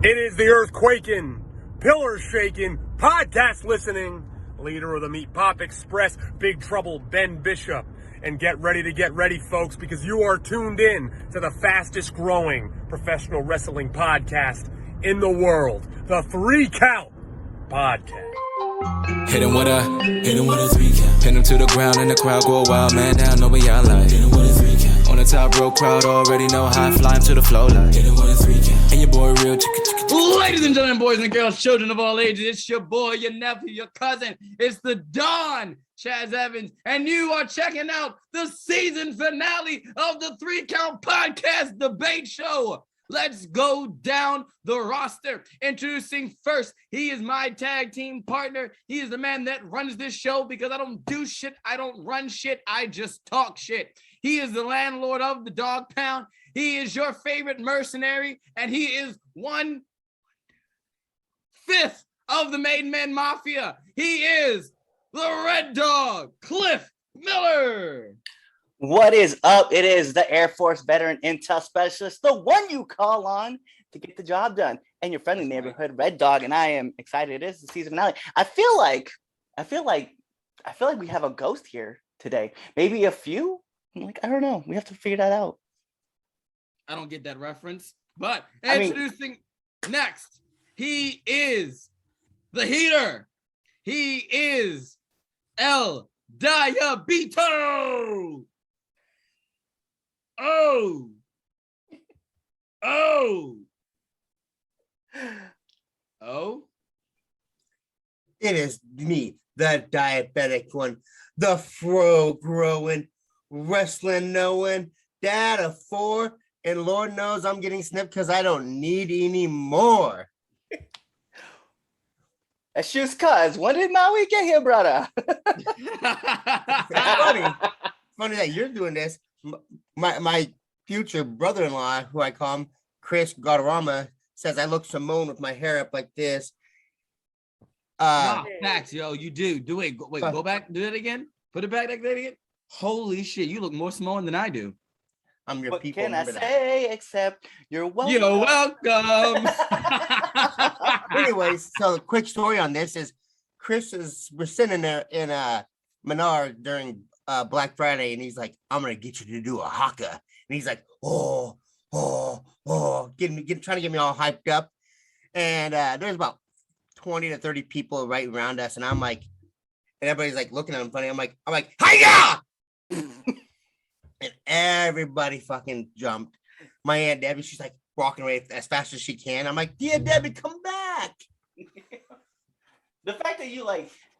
It is the earthquaking, pillars shaking, podcast listening, leader of the Meat Pop Express, Big Trouble Ben Bishop. And get ready, folks, because you are tuned in to the fastest growing professional wrestling podcast in the world, the 3 Count Podcast. Hit him with a 3 count. Pin him to the ground and the crowd go wild, man down, know what y'all like. Hit him with a 3 count. On the top row, crowd already know how I fly him to the flow like. Hit him with a 3 count. And your boy real Ladies and gentlemen, boys and girls, children of all ages, it's your boy, your nephew, your cousin. It's the Don, Chaz Evans, and you are checking out the season finale of the 3 Count Podcast Debate Show. Let's go down the roster. Introducing first, he is my tag team partner. He is the man that runs this show because I don't do shit. I don't run shit. I just talk shit. He is the landlord of the Dog Pound. He is your favorite mercenary, and he is 1/5 of the Made Men Mafia. He is the Red Dog, Cliff Miller. What is up? It is the Air Force veteran intel specialist, the one you call on to get the job done, and your friendly neighborhood Red Dog. And I am excited. It is the season finale. I feel like we have a ghost here today. Maybe a few. I don't know. We have to figure that out. I don't get that reference, but introducing next, he is the heater. He is El Diabito. Oh. It is me, the diabetic one, the fro growing, wrestling knowing, dad of 4, and Lord knows I'm getting snipped because I don't need any more. That's just cuz. When did Maui get here, brother? It's funny that you're doing this. My future brother-in-law, who I call him Chris Guadarrama, says I look Simone with my hair up like this. Facts, yo, you do. Do it. Wait, go back. Do that again. Put it back like that again. Holy shit, you look more Simone than I do. I'm your What people. can I say except you're welcome? You're welcome. Anyways, so the quick story on this is we're sitting there in Menard during Black Friday, and he's like, I'm gonna get you to do a haka. And he's like, trying to get me all hyped up. And there's about 20 to 30 people right around us, and I'm like, and everybody's like looking at him funny. I'm like, hiya! And everybody fucking jumped. My Aunt Debbie, she's like walking away as fast as she can. I'm like, dear Debbie, come back. The fact that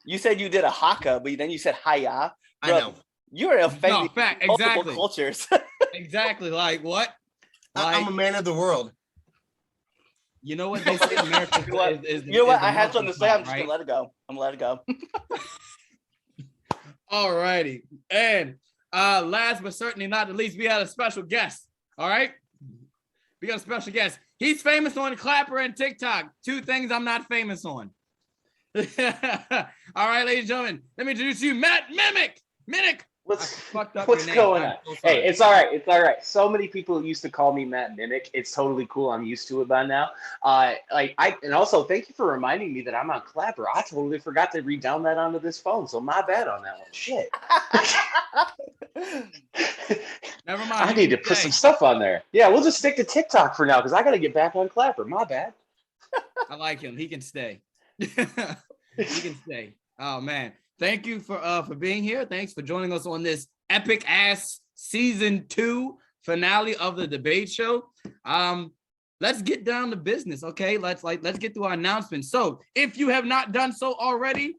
you said you did a haka, but then you said hiya. I know. You're offending multiple exactly. cultures. Exactly. Like what? I'm a man of the world. You know what they say in America is you know what? I had something to say. I'm just right? gonna let it go. I'm gonna let it go. All righty. And last but certainly not the least, we had a special guest. All right. We got a special guest. He's famous on Clapper and TikTok. 2 things I'm not famous on. All right, ladies and gentlemen, let me introduce you, Matt Mimic. What's going on? Hey, it's all right. It's all right. So many people used to call me Matt Mimic. It's totally cool. I'm used to it by now. And also thank you for reminding me that I'm on Clapper. I totally forgot to re-down that onto this phone. So my bad on that one. Shit. Never mind. I need to put some stuff on there. Yeah, we'll just stick to TikTok for now because I got to get back on Clapper. My bad. I like him. He can stay. He can stay. Oh man. Thank you for being here. Thanks for joining us on this epic ass season 2 finale of the debate show. Let's get down to business, okay? Let's get through our announcements. So, if you have not done so already,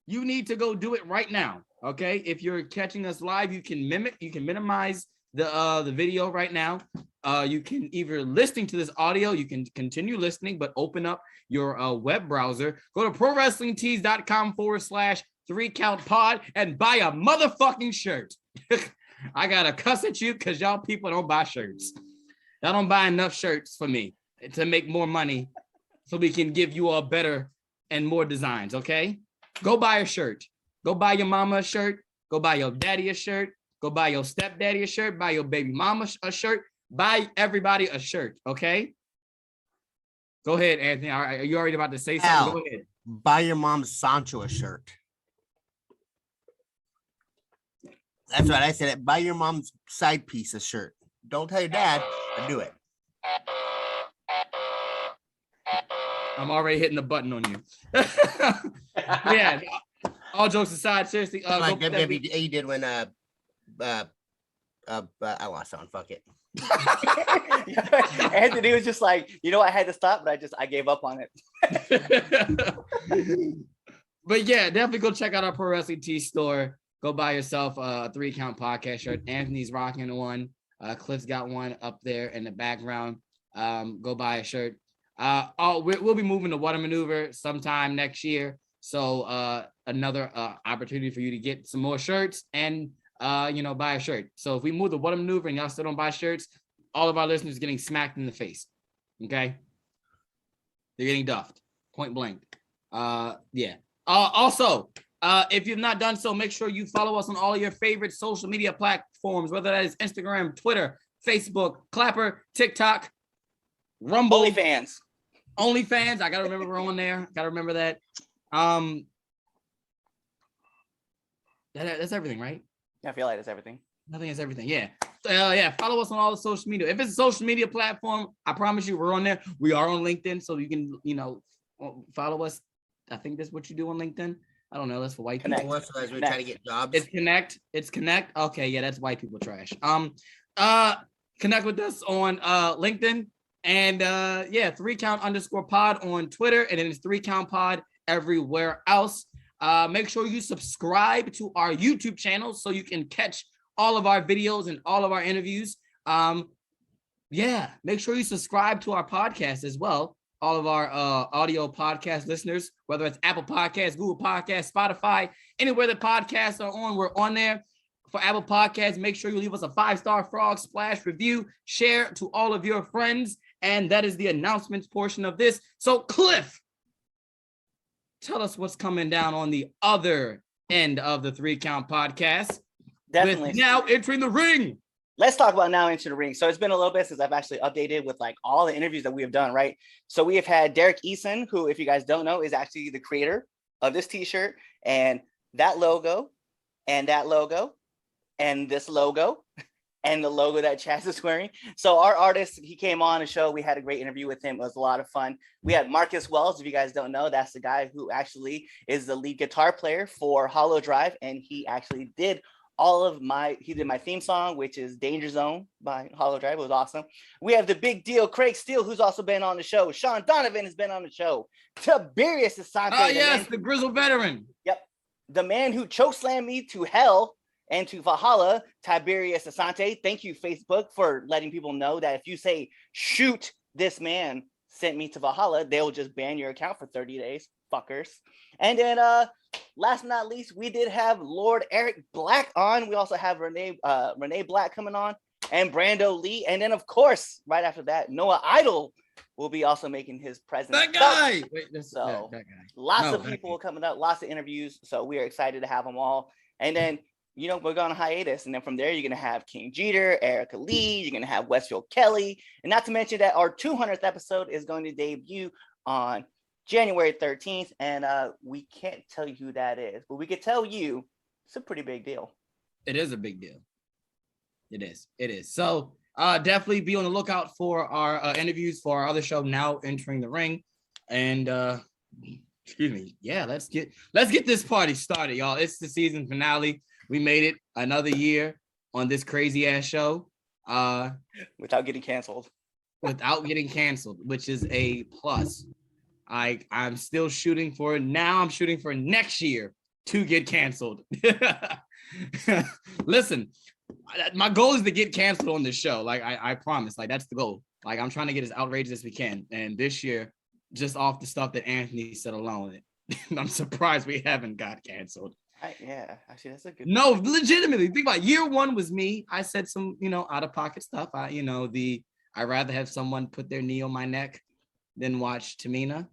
you need to go do it right now, okay? If you're catching us live, you can minimize the video right now. You can either listening to this audio, you can continue listening, but open up your web browser. Go to prowrestlingtees.com/3 Count Pod and buy a motherfucking shirt. I gotta cuss at you because y'all people don't buy shirts. Y'all don't buy enough shirts for me to make more money so we can give you all better and more designs, okay? Go buy a shirt. Go buy your mama a shirt. Go buy your daddy a shirt. Go buy your stepdaddy a shirt. Buy your baby mama a shirt. Buy everybody a shirt, okay? Go ahead, Anthony. Are you already about to say something? Al, Go ahead. buy your mom's Sancho a shirt. That's right. I said it. Buy your mom's side piece a shirt. Don't tell your dad, but do it. I'm already hitting the button on you. Yeah. All jokes aside, seriously. Like WWE did when I lost on. Fuck it. Anthony was just like, you know, I had to stop, but I gave up on it. But yeah, definitely go check out our Pro Wrestling Tee store. Go buy yourself a 3 Count podcast shirt. Anthony's rocking one. Cliff's got one up there in the background. Go buy a shirt. We'll be moving to What a Maneuver sometime next year. So another opportunity for you to get some more shirts and buy a shirt. So if we move to What a Maneuver and y'all still don't buy shirts, all of our listeners are getting smacked in the face. Okay, they're getting duffed, point blank. Yeah. Also, if you've not done so, make sure you follow us on all your favorite social media platforms, whether that is Instagram, Twitter, Facebook, Clapper, TikTok, Rumble, OnlyFans. I gotta remember we're on there. Gotta remember that. That's everything, right? I feel like that's everything. Nothing is everything. Yeah. Yeah. Follow us on all the social media. If it's a social media platform, I promise you we're on there. We are on LinkedIn, so you can, follow us. I think that's what you do on LinkedIn. I don't know. That's for white people. As we're trying to get jobs. It's Connect. Okay, yeah, that's white people trash. Connect with us on LinkedIn and 3count_pod on Twitter, and then it's 3Count Pod everywhere else. Make sure you subscribe to our YouTube channel so you can catch all of our videos and all of our interviews. Make sure you subscribe to our podcast as well. All of our audio podcast listeners, whether it's Apple Podcasts, Google Podcasts, Spotify, anywhere the podcasts are on, we're on there. For Apple Podcasts, make sure you leave us a 5-star frog splash review, share to all of your friends, and that is the announcements portion of this. So, Cliff, tell us what's coming down on the other end of the 3Count podcast. Definitely. With Now Entering the Ring. Let's talk about Now Into the Ring. So it's been a little bit since I've actually updated with like all the interviews that we have done, right? So we have had Derek Eason, who, if you guys don't know, is actually the creator of this t-shirt and that logo and that logo and this logo and the logo that Chaz is wearing. So our artist, he came on the show. We had a great interview with him. It was a lot of fun. We had Marcus Wells. If you guys don't know, that's the guy who actually is the lead guitar player for Hollow Drive. And he actually did he did my theme song, which is Danger Zone by Hollow Drive. It was awesome. We have the big deal, Craig Steele, who's also been on the show. Sean Donovan has been on the show. Tiberius Asante. Oh, yes, the grizzled veteran. Yep. The man who chokeslammed me to hell and to Valhalla, Tiberius Asante. Thank you, Facebook, for letting people know that if you say, shoot, this man sent me to Valhalla, they will just ban your account for 30 days. Fuckers. And then last but not least, we did have Lord Eric Black on. We also have Renee Black coming on and Brando Lee. And then, of course, right after that, Noah Idol will be also making his presence. That guy! That guy. Lots of people coming up, lots of interviews. So we are excited to have them all. And then, we're going on hiatus. And then from there, you're going to have King Jeter, Erica Lee. You're going to have Westfield Kelly. And not to mention that our 200th episode is going to debut on January 13th, and we can't tell you who that is, but we can tell you it's a pretty big deal. It is a big deal. It is. So definitely be on the lookout for our interviews for our other show, Now Entering the Ring. And excuse me. Yeah, let's get this party started, y'all. It's the season finale. We made it another year on this crazy ass show. Without getting canceled. Which is a plus. I'm still shooting for next year to get canceled. Listen, my goal is to get canceled on this show. Like I promise, like that's the goal. Like I'm trying to get as outrageous as we can. And this year, just off the stuff that Anthony said alone, I'm surprised we haven't got canceled. Actually, that's a good. No, legitimately, think about it. Year one was me. I said some, out of pocket stuff. I'd rather have someone put their knee on my neck than watch Tamina.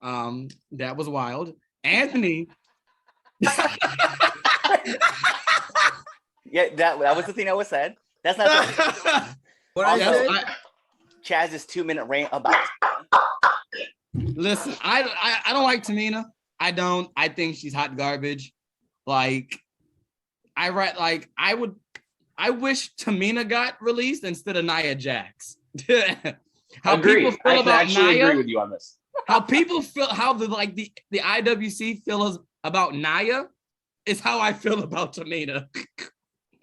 That was wild. Anthony. Yeah, that was the thing that was said. That's not what I said. Chaz's 2-minute rant about Listen, I don't like Tamina. I don't. I think she's hot garbage. Like, I wish Tamina got released instead of Nia Jax. How Agreed. people feel I can about actually Nia, agree with you on this. how people feel, how the IWC feels about Nia is how I feel about Tamina.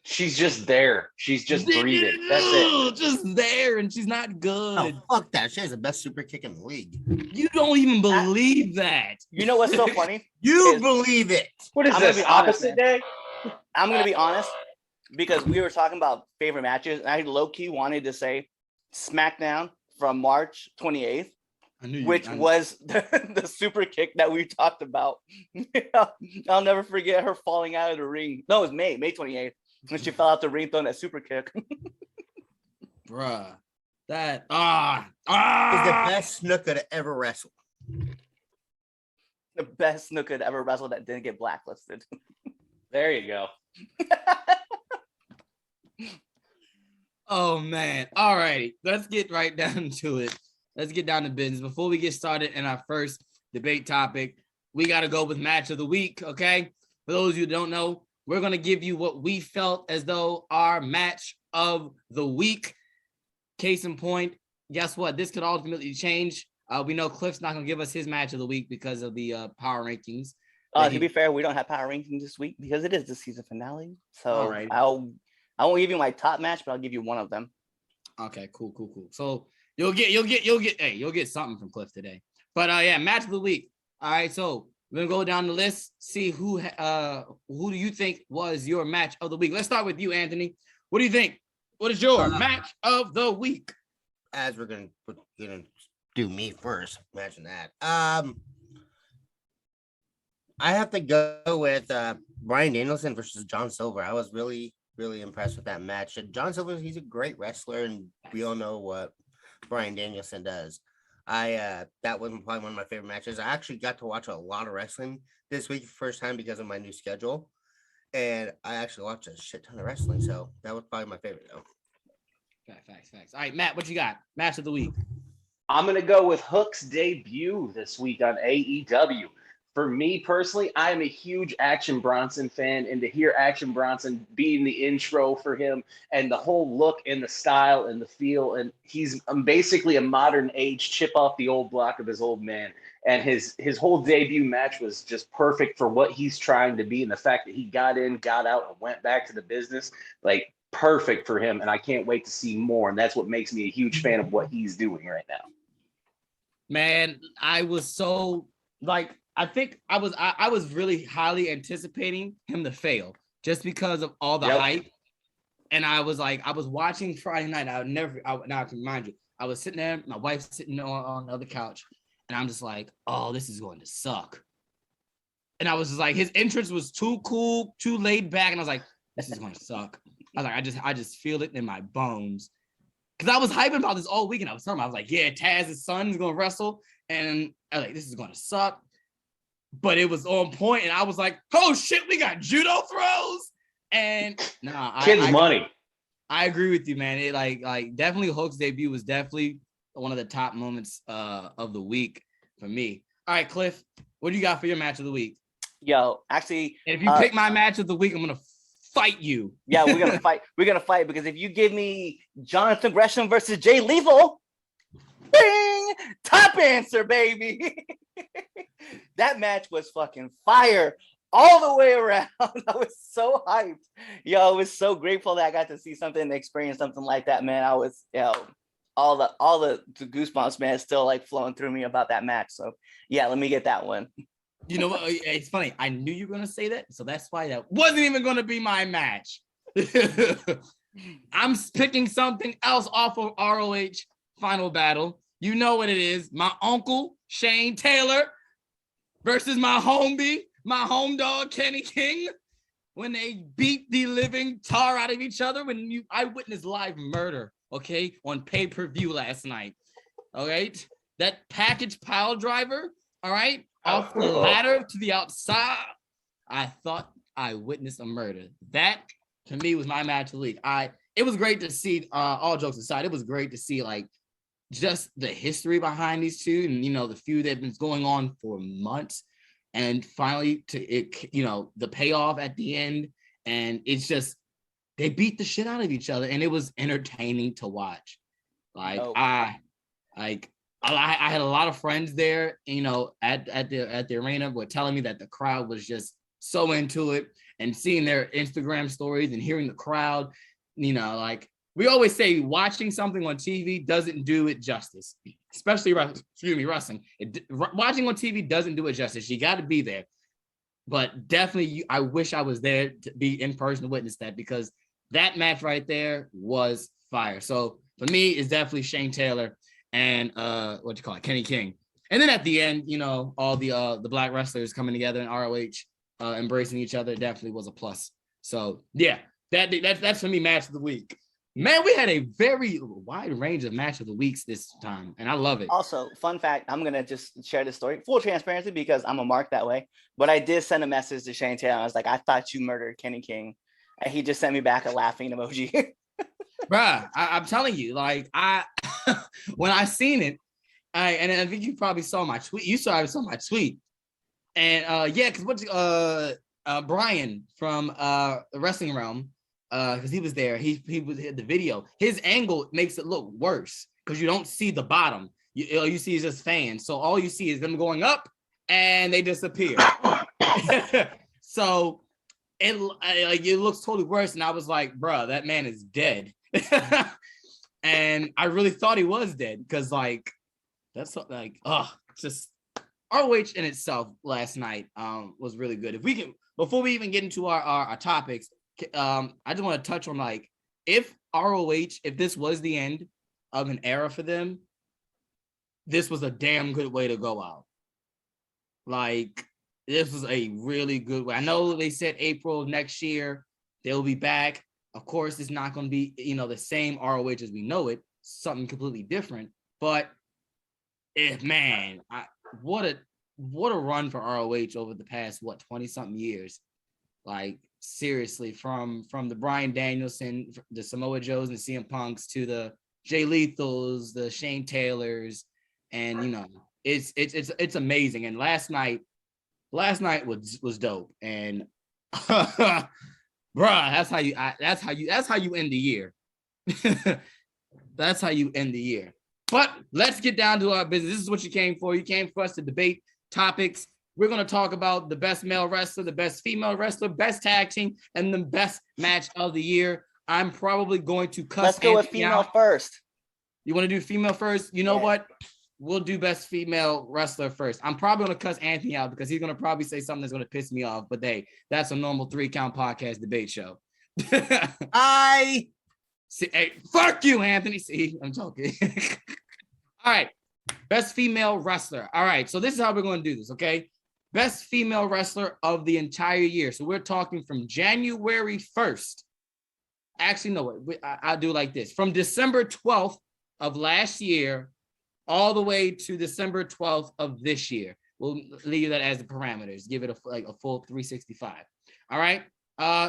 She's just there. She's just breathing. That's it. Just there, and she's not good. Oh, fuck that. She has the best super kick in the league. You don't even believe that. You know what's so funny? You believe it. What is I'm gonna this? be honest, Opposite man. day? I'm gonna be honest because we were talking about favorite matches, and I low-key wanted to say SmackDown from March 28th, which was the super kick that we talked about. I'll never forget her falling out of the ring. No, it was May 28th, when she fell out the ring throwing that super kick. Bruh. That Is the best snooker to ever wrestle. The best snooker to ever wrestle that didn't get blacklisted. There you go. Oh man. All righty. Let's get right down to it. Let's get down to business. Before we get started in our first debate topic, we got to go with match of the week. Okay. For those of you who don't know, we're going to give you what we felt as though our match of the week. Case in point, guess what? This could ultimately change. We know Cliff's not going to give us his match of the week because of the power rankings. To be fair, we don't have power rankings this week because it is the season finale. So right. I won't give you my top match, but I'll give you one of them. Okay, cool. So you'll get something from Cliff today. But yeah, match of the week. All right, so we're gonna go down the list, see who do you think was your match of the week. Let's start with you, Anthony. What do you think? What is your match of the week? As we're gonna do me first. Imagine that. I have to go with Bryan Danielson versus John Silver. I was really impressed with that match. And John Silver, he's a great wrestler, and we all know what Bryan Danielson does. That was probably one of my favorite matches. I actually got to watch a lot of wrestling this week, first time because of my new schedule, and I actually watched a shit ton of wrestling. So that was probably my favorite, though. Facts. All right, Matt, what you got? Match of the week. I'm going to go with Hook's debut this week on AEW. For me personally, I am a huge Action Bronson fan, and to hear Action Bronson being the intro for him and the whole look and the style and the feel, and he's basically a modern age chip off the old block of his old man. And his whole debut match was just perfect for what he's trying to be, and the fact that he got in, got out, and went back to the business, like perfect for him. And I can't wait to see more, and that's what makes me a huge fan of what he's doing right now. Man, I was so like. I think I was really highly anticipating him to fail just because of all the hype. And I was watching Friday night. Now I can remind you, I was sitting there, my wife's sitting on the other couch, and I'm just like, oh, this is going to suck. And I was just like, his entrance was too cool, too laid back. And I was like, this is going to suck. I was like, I just feel it in my bones. Because I was hyping about this all week, and I was telling him, I was like, yeah, Taz's son is going to wrestle. And I was like, this is going to suck. But it was on point, and I was like, "Oh shit, we got judo throws!" And money. I agree with you, man. It like definitely Hulk's debut was definitely one of the top moments of the week for me. All right, Cliff, what do you got for your match of the week? Yo, actually, and if you pick my match of the week, I'm gonna fight you. Yeah, we're gonna fight. We're gonna fight because if you give me Jonathan Gresham versus Jay Lethal, bing, top answer, baby. That match was fucking fire all the way around. I was so hyped. Yo, I was so grateful that I got to see something and experience something like that, man. I was, all the goosebumps, man, still like flowing through me about that match. So yeah, let me get that one. You know what? It's funny. I knew you were gonna say that, so that's why that wasn't even gonna be my match. I'm picking something else off of ROH Final Battle. You know what it is. My uncle Shane Taylor versus my homie, my home dog, Kenny King, when they beat the living tar out of each other. I witnessed live murder, okay, on pay-per-view last night. All right. That package pile driver, all right, off the ladder to the outside. I thought I witnessed a murder. That to me was my match of the week. It was great to see, all jokes aside, it was great to see like just the history behind these two, and the feud that been going on for months, and finally the payoff at the end, and it's just they beat the shit out of each other, and it was entertaining to watch. I had a lot of friends there, at the arena, were telling me that the crowd was just so into it, and seeing their Instagram stories and hearing the crowd, we always say watching something on TV doesn't do it justice, especially wrestling. Watching on TV doesn't do it justice. You got to be there. But definitely, I wish I was there to be in person to witness that, because that match right there was fire. So for me, it's definitely Shane Taylor and Kenny King. And then at the end, all the black wrestlers coming together in ROH, embracing each other, definitely was a plus. So yeah, that's for me, match of the week. Man, we had a very wide range of match of the weeks this time, and I love it. Also, fun fact, I'm going to just share this story, full transparency, because I'm a mark that way. But I did send a message to Shane Taylor. I was like, I thought you murdered Kenny King. And he just sent me back a laughing emoji. Bruh, I'm telling you, when I seen it, and I think you probably saw my tweet. You saw my tweet. And because Brian from the Wrestling Realm, because he was there, he was in the video. His angle makes it look worse because you don't see the bottom. You see is just fans. So all you see is them going up and they disappear. So it looks totally worse. And I was like, bruh, that man is dead. And I really thought he was dead, because that's just ROH in itself last night was really good. If we can, before we even get into our topics, I just want to touch on if ROH, if this was the end of an era for them, this was a damn good way to go out. This was a really good way. I know they said April of next year they'll be back. Of course, it's not going to be the same ROH as we know it. Something completely different. But what a run for ROH over the past 20-something years. Seriously, from the Bryan Danielson, the Samoa Joes and CM Punks, to the Jay Lethals, the Shane Taylors, and it's amazing. And last night was dope. And bruh, that's how you end the year. That's how you end the year. But let's get down to our business. This is what you came for. You came for us to debate topics. We're going to talk about the best male wrestler, the best female wrestler, best tag team, and the best match of the year. I'm probably going to cuss. Let's go with female first. You want to do female first? You know what? We'll do best female wrestler first. I'm probably going to cuss Anthony out because he's going to probably say something that's going to piss me off. But hey, that's a normal 3-count podcast debate show. See, hey, fuck you, Anthony. See, I'm joking. All right. Best female wrestler. All right. So this is how we're going to do this, okay? Best female wrestler of the entire year. So we're talking from January 1st. Actually, no, I'll do it like this. From December 12th of last year all the way to December 12th of this year. We'll leave that as the parameters. Give it a full 365. All right.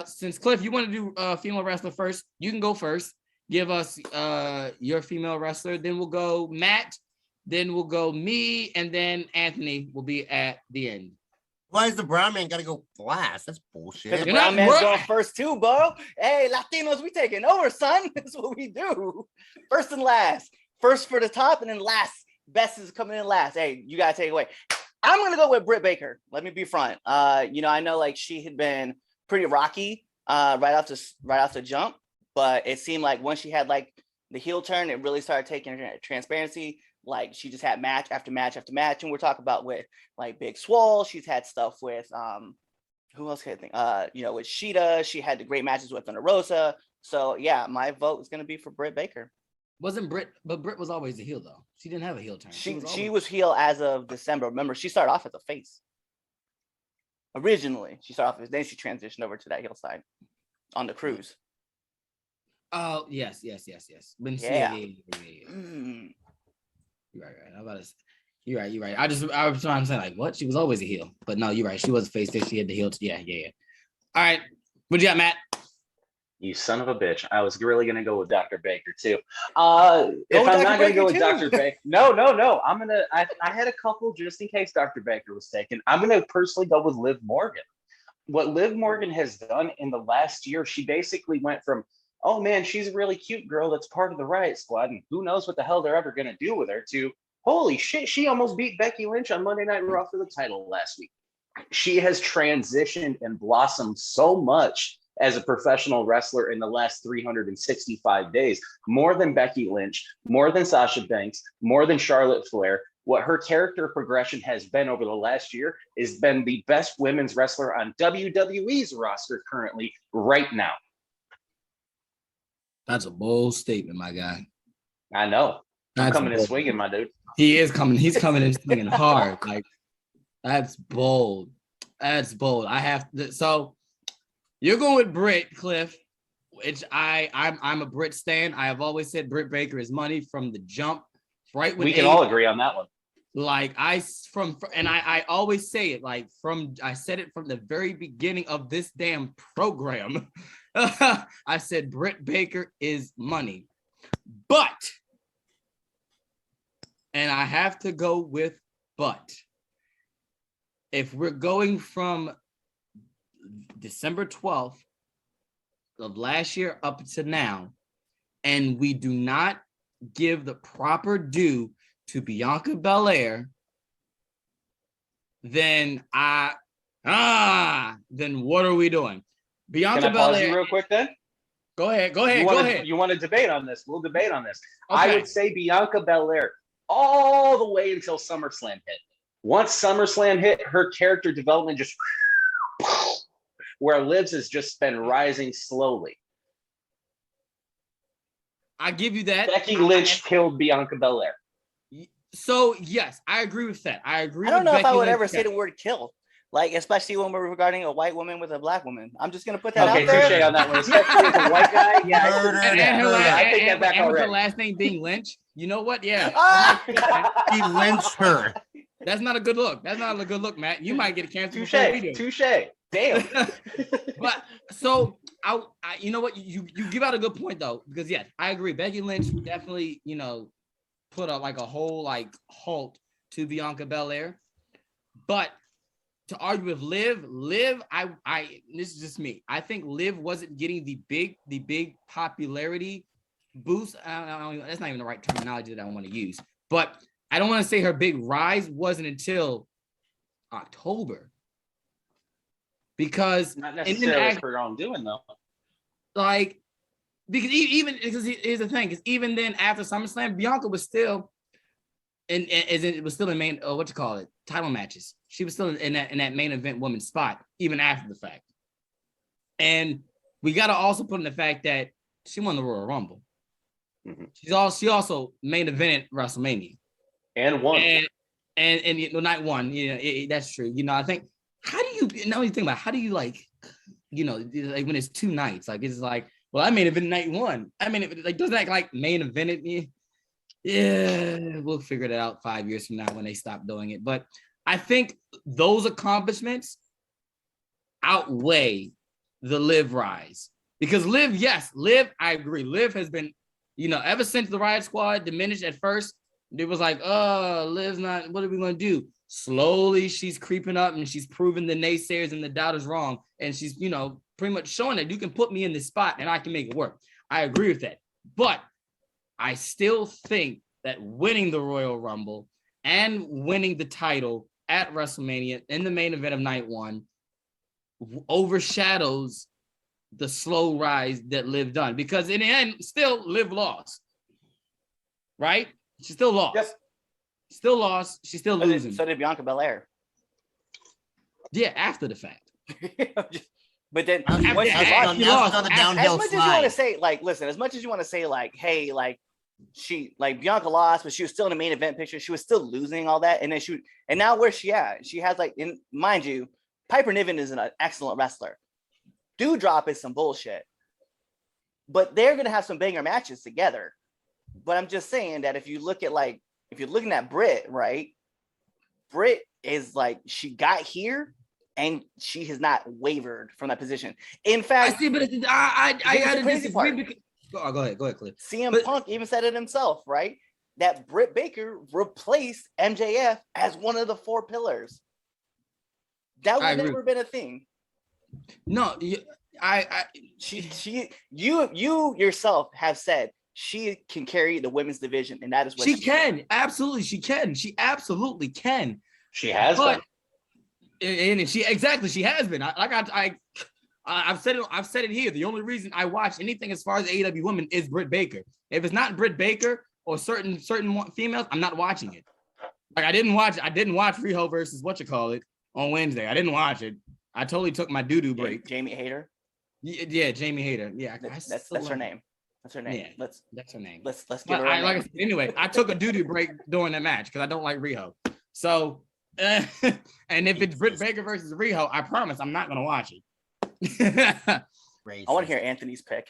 Since Cliff, you want to do female wrestler first, you can go first. Give us your female wrestler. Then we'll go Matt. Then we'll go me, and then Anthony will be at the end. Why is the brown man got to go last? That's bullshit. The brown man's going first too, bro. Hey, Latinos, we taking over, son. That's what we do. First and last. First for the top, and then last. Best is coming in last. Hey, you gotta take it away. I'm gonna go with Britt Baker. Let me be front. I know she had been pretty rocky right off the jump, but it seemed like once she had the heel turn, it really started taking her transparency. She just had match after match after match, and we're talking about with Big Swole. She's had stuff with who else can I think? With Sheeta. She had the great matches with Thunder Rosa. So yeah, my vote is gonna be for Britt Baker. Wasn't Britt, but Britt was always a heel though. She didn't have a heel turn. She was heel as of December. Remember, she started off as a face. Originally, she started off as, then she transitioned over to that heel side on the cruise. Oh yes. When yeah. You're right. You're right. I was trying to say what? She was always a heel, but no, you're right. She was a face. She had the heel. Yeah. All right. What you got, Matt? You son of a bitch. I was really going to go with Dr. Baker too. If with I'm Dr. not going to go with Baker, Dr. too. Baker, no. I had a couple just in case Dr. Baker was taken. I'm going to personally go with Liv Morgan. What Liv Morgan has done in the last year, she basically went from, oh man, she's a really cute girl that's part of the Riot Squad, and who knows what the hell they're ever going to do with her, to, holy shit, she almost beat Becky Lynch on Monday Night Raw for the title last week. She has transitioned and blossomed so much as a professional wrestler in the last 365 days, more than Becky Lynch, more than Sasha Banks, more than Charlotte Flair. What her character progression has been over the last year has been the best women's wrestler on WWE's roster currently right now. That's a bold statement, my guy. I know. I'm That's coming and bold. swinging, my dude. He is coming. He's coming and swinging hard. Like, that's bold. That's bold. I have to, so you're going with Britt, Cliff, which I'm a Britt stan. I have always said Britt Baker is money from the jump. Right when We can all agree on that one. Like I always say it, like I said it from the very beginning of this damn program. I said Britt Baker is money. But, and I have to go with but, if we're going from December 12th of last year up to now, and we do not give the proper due to Bianca Belair, then then what are we doing? Bianca Can I pause Belair. you real quick then? Go ahead. You want to debate on this? We'll debate on this. Okay. I would say Bianca Belair all the way until SummerSlam hit. Once SummerSlam hit, her character development just where Liv's has just been rising slowly. I give you that. Becky Lynch killed Bianca Belair. So yes, I agree with that. I agree. I don't know if I would Lynch ever say the word kill, like especially when we're regarding a white woman with a black woman. I'm just gonna put that out there. Touche on that one, especially as a white guy. Yeah, I take that back and with already. the last name being Lynch, you know what? Yeah, He lynched her. that's not a good look. That's not a good look, Matt. You might get cancer before we do. Touche. Damn. But so I you know what, you give out a good point though, because yes, I agree. Becky Lynch definitely, put up like a whole halt to Bianca Belair. But to argue with Liv, I this is just me. I think Liv wasn't getting the big popularity boost. That's not even the right terminology that I want to use. But I don't want to say her big rise wasn't until October. Because Not necessarily for her own doing though. Like, because here's the thing, because even then after SummerSlam, Bianca was still it was still in main title matches. She was still in that main event woman spot even after the fact. And we got to also put in the fact that she won the Royal Rumble. Mm-hmm. She also main evented WrestleMania and won. And night one. That's true. I think, how do you think about how do you like when it's two nights, like it's like, well, I main event night one. I mean, like, doesn't that like main event it? Yeah, we'll figure it out 5 years from now when they stop doing it. But I think those accomplishments outweigh the Liv rise, because Liv, I agree. Liv has been, ever since the Riot Squad diminished at first, it was like, Liv's not, what are we going to do? Slowly, she's creeping up and she's proving the naysayers and the doubters wrong. And she's, pretty much showing that you can put me in this spot and I can make it work. I agree with that. But I still think that winning the Royal Rumble and winning the title at WrestleMania in the main event of night one overshadows the slow rise that Liv done. Because in the end, still Liv lost. Right? She still lost. Yes. Still lost. She's still losing. So did Bianca Belair. Yeah, after the fact. But then After on the downhill as much slide. as you want to say, like, listen, as much as you want to say, like, hey, like, she, like, Bianca lost, but she was still in the main event picture. She was still losing all that. And then and now where's she at? She has, like, mind you, Piper Niven is an excellent wrestler. Doudrop is some bullshit. But they're going to have some banger matches together. But I'm just saying that if you look at, like, if you're looking at Britt, right? Britt is like, she got here and she has not wavered from that position. In fact, I see, but I got to disagree because. Go ahead, Cliff. CM Punk even said it himself, right? That Britt Baker replaced MJF as one of the 4 pillars. That would never been a thing. No, you yourself have said she can carry the women's division, and that is what she can. Absolutely, she can. She absolutely can. She has been. And she has been. I've said it here. The only reason I watch anything as far as AEW women is Britt Baker. If it's not Britt Baker or certain females, I'm not watching it. Like I didn't watch Riho versus on Wednesday. I didn't watch it. I totally took my doo-doo break. Jamie Hayter. Yeah, Jamie Hayter. Yeah, that's her name. That's her name. Yeah, that's her name. Let's give her a name. Like I said, anyway, I took a doo-doo break during that match because I don't like Riho. So, and if it's Britt Baker versus Riho, I promise I'm not gonna watch it. I want to hear Anthony's pick.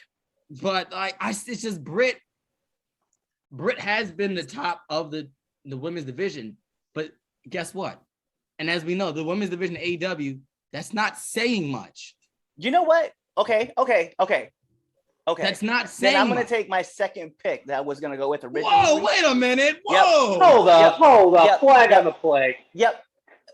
But like it's just Britt has been the top of the women's division. But guess what? And as we know, the women's division of AEW, that's not saying much. You know what? Okay. That's not saying. Then I'm going to take my second pick that I was going to go with originally. Whoa, wait a minute. Whoa. Yep. Hold up. Yep. Flag on the play. Yep.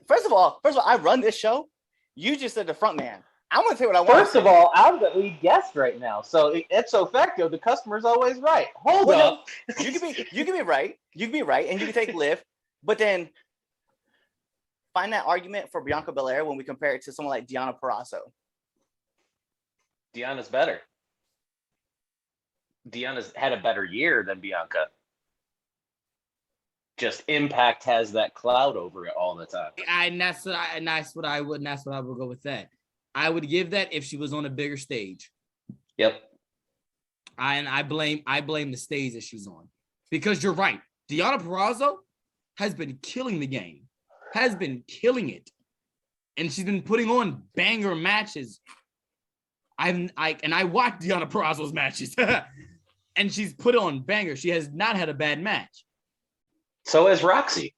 First of all, I run this show. You just said the front man. I'm going to tell you what I want. First of all, I'm the lead guest right now. So ipso facto, the customer's always right. Hold up. No, you can be right. You can be right, and you can take Liv. But then find that argument for Bianca Belair when we compare it to someone like Deonna Purrazzo. Deanna's better. Deanna's had a better year than Bianca. Just Impact has that cloud over it all the time. And that's what I would go with that. I would give that if she was on a bigger stage. Yep. I blame the stage that she's on. Because you're right. Deonna Purrazzo has been killing the game. Has been killing it. And she's been putting on banger matches. I watched Deonna Purrazzo's matches. And she's put on banger. She has not had a bad match. So has Roxy.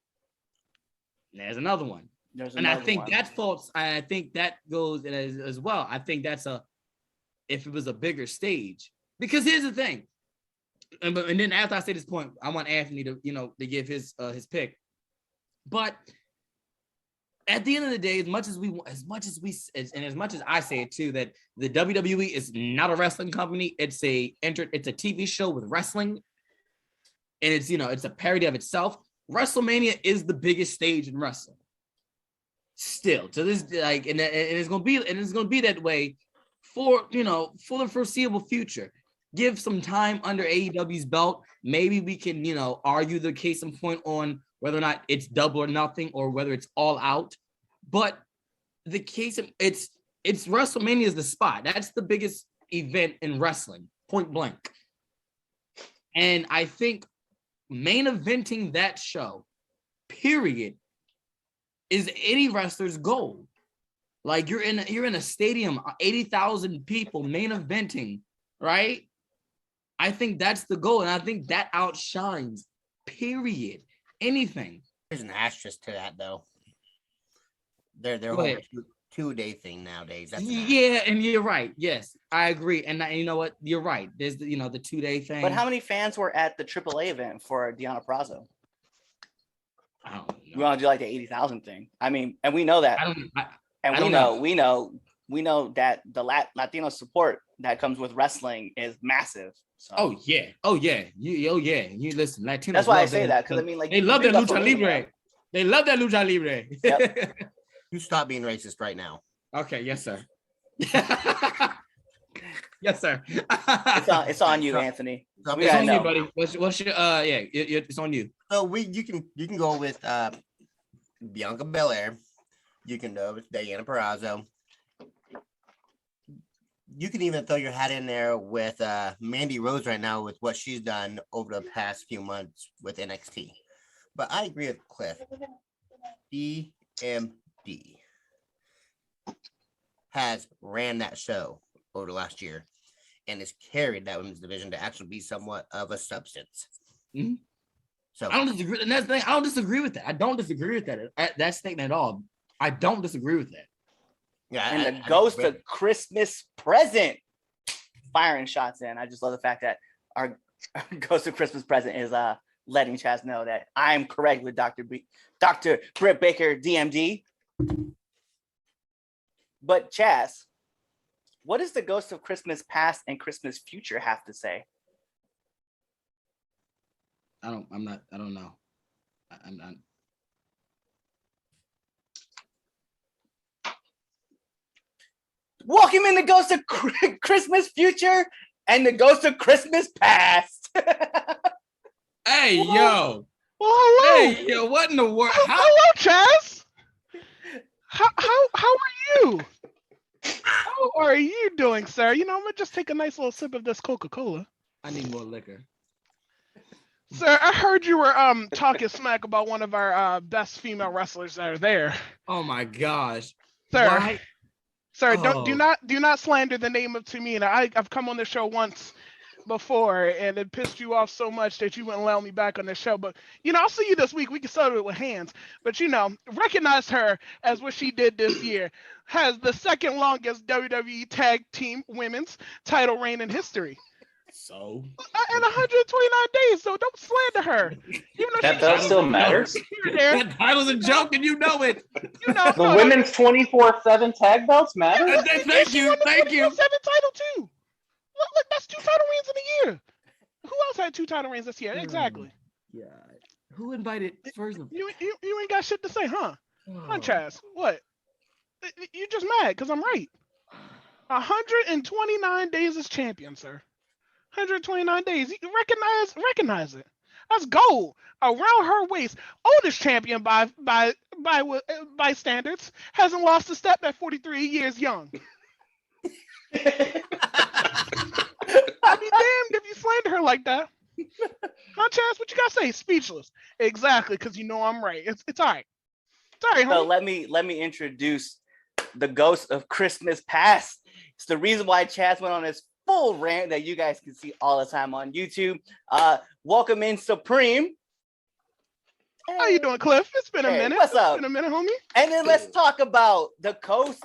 There's another one. I think that goes in as well. I think that's if it was a bigger stage. Because here's the thing. And then after I say this point, I want Anthony to give his pick. But at the end of the day, as much as I say it too, that the WWE is not a wrestling company, it's a TV show with wrestling, and it's a parody of itself. WrestleMania is the biggest stage in wrestling. Still, to this and it's gonna be that way for the foreseeable future. Give some time under AEW's belt. Maybe we can argue the case in point on whether or not it's double or nothing or whether it's all out. But the case it's WrestleMania is the spot. That's the biggest event in wrestling, point blank. And I think main eventing that show, period, is any wrestler's goal. Like you're in a stadium, 80,000 people main eventing, right? I think that's the goal, and I think that outshines, period, anything. There's an asterisk to that, though. They're whole two-day thing nowadays. Yeah, and you're right. Yes, I agree. And you know what? You're right. There's the 2-day thing. But how many fans were at the AAA event for Deonna Purrazzo? I don't know. We want to do like the 80,000 thing. I mean, and we know that. We know that the Latino support that comes with wrestling is massive. So. Oh yeah. You listen, Latinos. That's why I say that, because I mean, like they love that lucha libre. They love that lucha libre. Yep. You stop being racist right now. Okay, yes, sir. Yes, sir. It's on you, Anthony. It's on you, buddy. What's your it's on you. So you can go with Bianca Belair. You can go with Deonna Purrazzo. You can even throw your hat in there with Mandy Rose right now with what she's done over the past few months with NXT. But I agree with Cliff. DMD has ran that show over the last year and has carried that women's division to actually be somewhat of a substance. Mm-hmm. So I don't disagree. And that's the thing. I don't disagree with that. I don't disagree with that statement at all. I don't disagree with that. Yeah, and the ghost of Christmas present firing shots in. I just love the fact that our ghost of Christmas present is letting Chaz know that I'm correct with Dr. Britt Baker, DMD. But Chaz, what does the ghost of Christmas past and Christmas future have to say? I don't know. I'm not. Welcome in the ghost of Christmas future and the ghost of Christmas past. Hey, Whoa. yo. Well, hello. Hey, yo, what in the world? Hello, Chaz. How are you? How are you doing, sir? You know, I'm gonna just take a nice little sip of this Coca-Cola. I need more liquor. Sir, I heard you were talking smack about one of our best female wrestlers that are there. Oh my gosh. Sir, Why? sir, Oh. do not slander the name of Tamina. I've come on the show once before and it pissed you off so much that you wouldn't allow me back on the show. But you know, I'll see you this week. We can settle it with hands. But you know, recognize her as what she did this year. Has the second longest WWE Tag Team Women's title reign in history. So In 129 days, so don't slander her. Even though That still matters. that title's a joke and you know it. You know, The women's 24/7 tag belts matter. Thank you. Thank you. 7 title too. Look, that's 2 title reigns in a year. Who else had 2 title reigns this year? Exactly. Yeah. Who invited first of You ain't got shit to say, huh? all? Huh, Chaz? What? You just mad because I'm right. 129 days as champion, sir. 129 days. You recognize it. That's gold around her waist. Oldest champion by standards, hasn't lost a step at 43 years young. I'd be damned if you slander her like that. Huh, Chaz? What you gotta say? Speechless. Exactly, because you know I'm right. It's all right. It's all right, So homie. let me introduce the ghost of Christmas past. It's the reason why Chaz went on his full rant that you guys can see all the time on YouTube. Welcome in Supreme. How you doing, Cliff? It's been a Hey, minute. what's up? It's been a minute, homie. And then let's talk about the ghost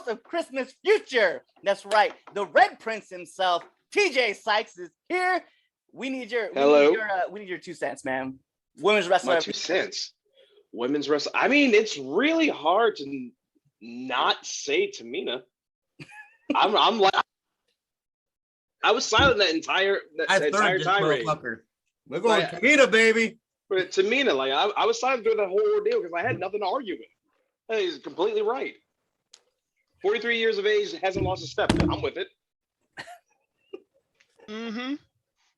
of Christmas future. That's right. The Red Prince himself, TJ Sykes, is here. We need your we need your 2 cents, man. Women's wrestler. My 2 cents. Women's wrestling. I mean, it's really hard to not say Tamina. I'm like, I was silent that entire time. Motherfucker. We're going Tamina, baby. But Tamina, like I was silent through the whole ordeal because I had nothing to argue with. And he's completely right. 43 years of age, hasn't lost a step. I'm with it.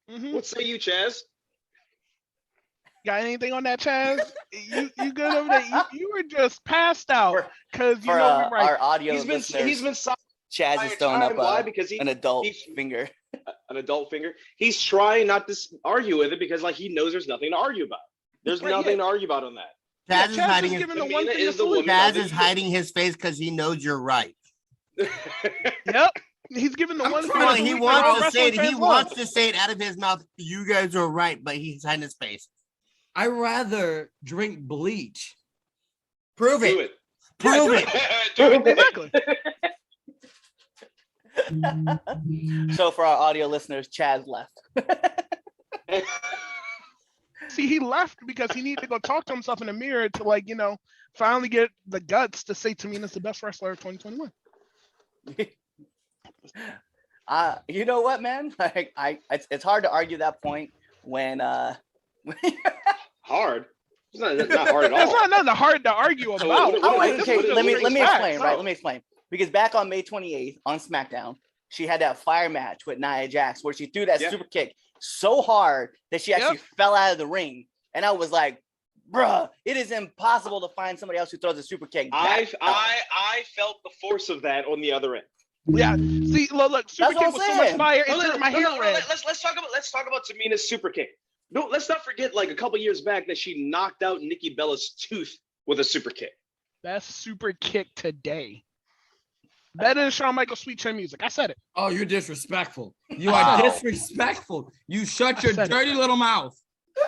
What say you, Chaz? Got anything on that, Chaz? You good over there? You were just passed out because you know we're right. Our audio He's been silent. Chaz is throwing up Why? Because an adult finger. An adult finger. He's trying not to argue with it because like he knows there's nothing to argue about. There's nothing to argue about on that. Chaz is hiding his giving the one thing Chaz is hiding his face because he knows you're right. Yep. He's giving the one Well, thing. he wants to say it. He wants to say it out of his mouth. You guys are right, but he's hiding his face. I rather drink bleach. Prove Do it. it. Prove it. Exactly. So for our audio listeners, Chaz left. See, he left because he needed to go talk to himself in the mirror to, like, you know, finally get the guts to say Tamina's the best wrestler of 2021. You know what, man? Like, it's hard to argue that point when Hard. It's not hard at all. That's not nothing hard to argue about. Let me explain, right? Let me explain. Because back on May 28th on SmackDown, she had that fire match with Nia Jax where she threw that super kick so hard that she actually fell out of the ring. And I was like, bruh, it is impossible to find somebody else who throws a super kick. I felt the force of that on the other end. Yeah. See, look, super kick was so much fire. It turned my hair red. Let's talk about Tamina's super kick. No, let's not forget, like a couple years back, that she knocked out Nikki Bella's tooth with a super kick. Best super kick today. Better than Shawn Michaels' Sweet Chin Music. I said it. Oh, you're disrespectful. You are disrespectful. You shut your dirty little mouth.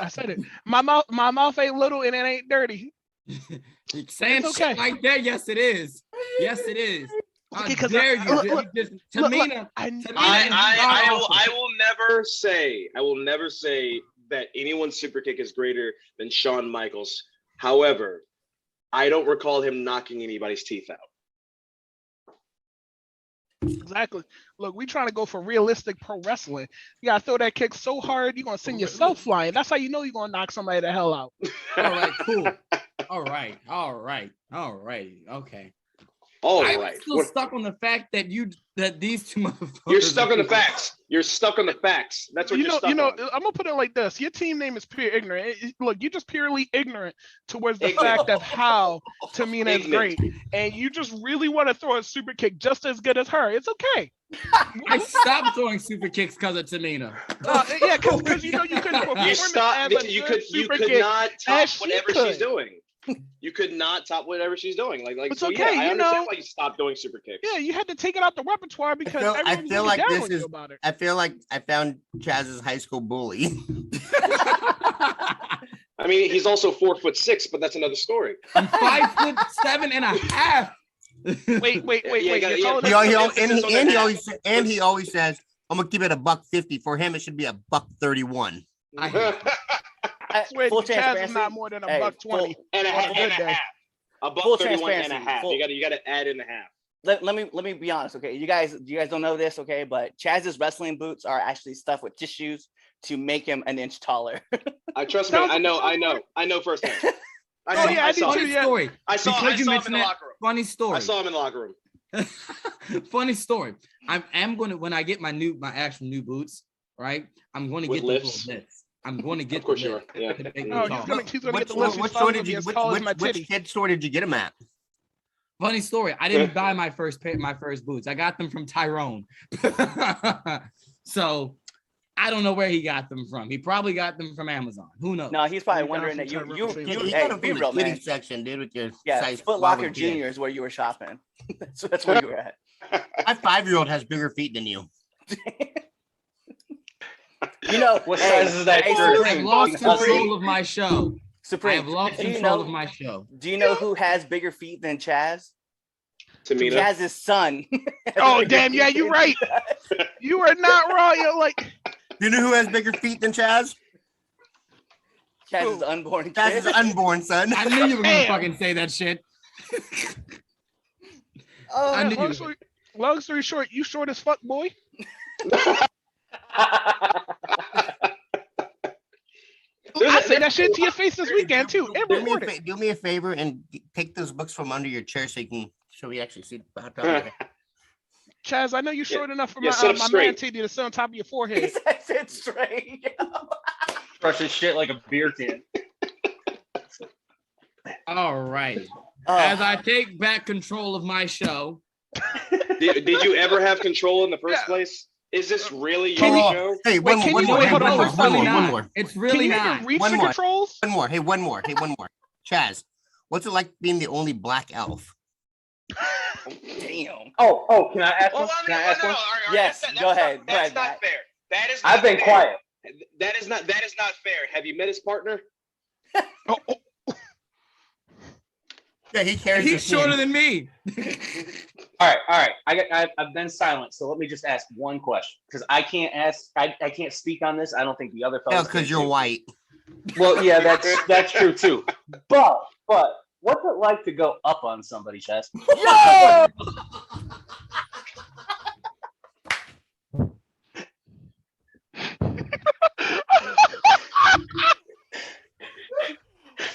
I said it. My mouth ain't little and it ain't dirty. Saying shit like that, yes, it is. Yes, it is. How Okay, 'cause dare you? look, Tamina. I I will never say that anyone's super kick is greater than Shawn Michaels. However, I don't recall him knocking anybody's teeth out. Exactly. Look, we trying to go for realistic pro wrestling. You gotta throw that kick so hard you're gonna send yourself flying. That's how you know you're gonna knock somebody the hell out. All right, cool. All right. Okay. I'm still stuck on the fact that these two motherfuckers. You're stuck on the facts. You're stuck on the facts. That's what you're stuck on. I'm gonna put it like this: your team name is pure ignorant. Look, you're just purely ignorant towards the fact of how Tamina is great, and you just really want to throw a super kick just as good as her. It's okay. I stopped throwing super kicks because of Tamina. Yeah, because you couldn't perform You stopped. You could not top whatever she's doing. You could not top whatever she's doing. It's so okay, yeah, I understand why you stopped doing super kicks. Yeah, you had to take it out the repertoire because I feel like this is. about it. I feel like I found Chaz's high school bully. I mean, he's also 4'6", but that's another story. I'm 5'7.5". Wait. He always says, "I'm gonna give it $150." For him, it should be $131. I swear Chaz is not more than $120 and a half. $131 and a half. You gotta add in a half. Let me be honest, okay? You guys don't know this, okay? But Chaz's wrestling boots are actually stuffed with tissues to make him an inch taller. Trust me, I know firsthand. I saw him in the locker room. Funny story. I saw him in the locker room. Funny story. I am going to, when I get my actual new boots, right? I'm going to get the little lifts. I'm going to get. Of course you are. Yeah. He's going to get the lifts. Which kid store did you get them at? Funny story. I didn't buy my first boots. I got them from Tyrone. So I don't know where he got them from. He probably got them from Amazon. Who knows? No, he's probably wondering that you be real, man. Section, dude, with your size. Foot Locker Junior is where you were shopping. That's where you were at. My 5-year-old has bigger feet than you. You know what size is that? I have lost control of my show. Supreme. I have lost control of my show. Do you know who has bigger feet than Chaz? Tamina. Chaz's son. Oh damn! Yeah, you're right. You are not wrong. You're like. You know who has bigger feet than Chaz? Chaz's unborn kid. Chaz's unborn son. I knew you were gonna fucking say that shit. I knew long story short, you short as fuck, boy. I say that shit to your face this weekend too. Do me a favor and take those books from under your chair so we actually see the top. Chaz, I know you're short enough for my man TV to sit on top of your forehead. Sit straight. Crushing shit like a beer can. All right. As I take back control of my show. Did you ever have control in the first place? Is this really your show? Hey, one more. It's really not. Reach the controls? One more. Hey, one more. Chaz, what's it like being the only black elf? Damn. Oh, can I ask one? Yes, go ahead. That's not fair. That is. I've been quiet. That is not fair. Have you met his partner? Yeah, he carries. He's shorter than me. All right. I've been silent, so let me just ask one question because I can't ask. I can't speak on this. I don't think the other fellas. Yeah, because you're white. Well, yeah, that's true too. But what's it like to go up on somebody, Chaz? Yo!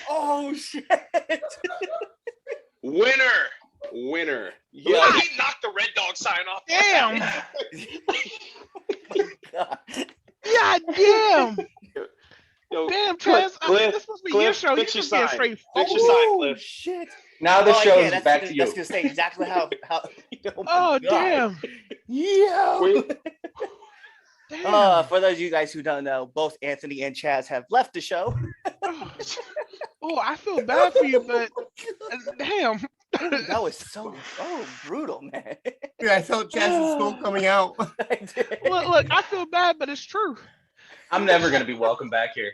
Oh shit! Winner. Yeah, he knocked the Red Dog sign off. Damn. God damn. Yo, damn, Chaz. Cliff, This must be your show. Fix You your just get sign. straight. Fix your sign, Cliff. Shit. Now the show's back to you. That's gonna stay exactly how. Oh damn. Yeah. Damn. For those of you guys who don't know, both Anthony and Chaz have left the show. Oh, I feel bad for you, but damn. That was so brutal, man. Yeah, I felt Chaz's soul coming out. Look, I feel bad, but it's true. I'm never gonna be welcome back here.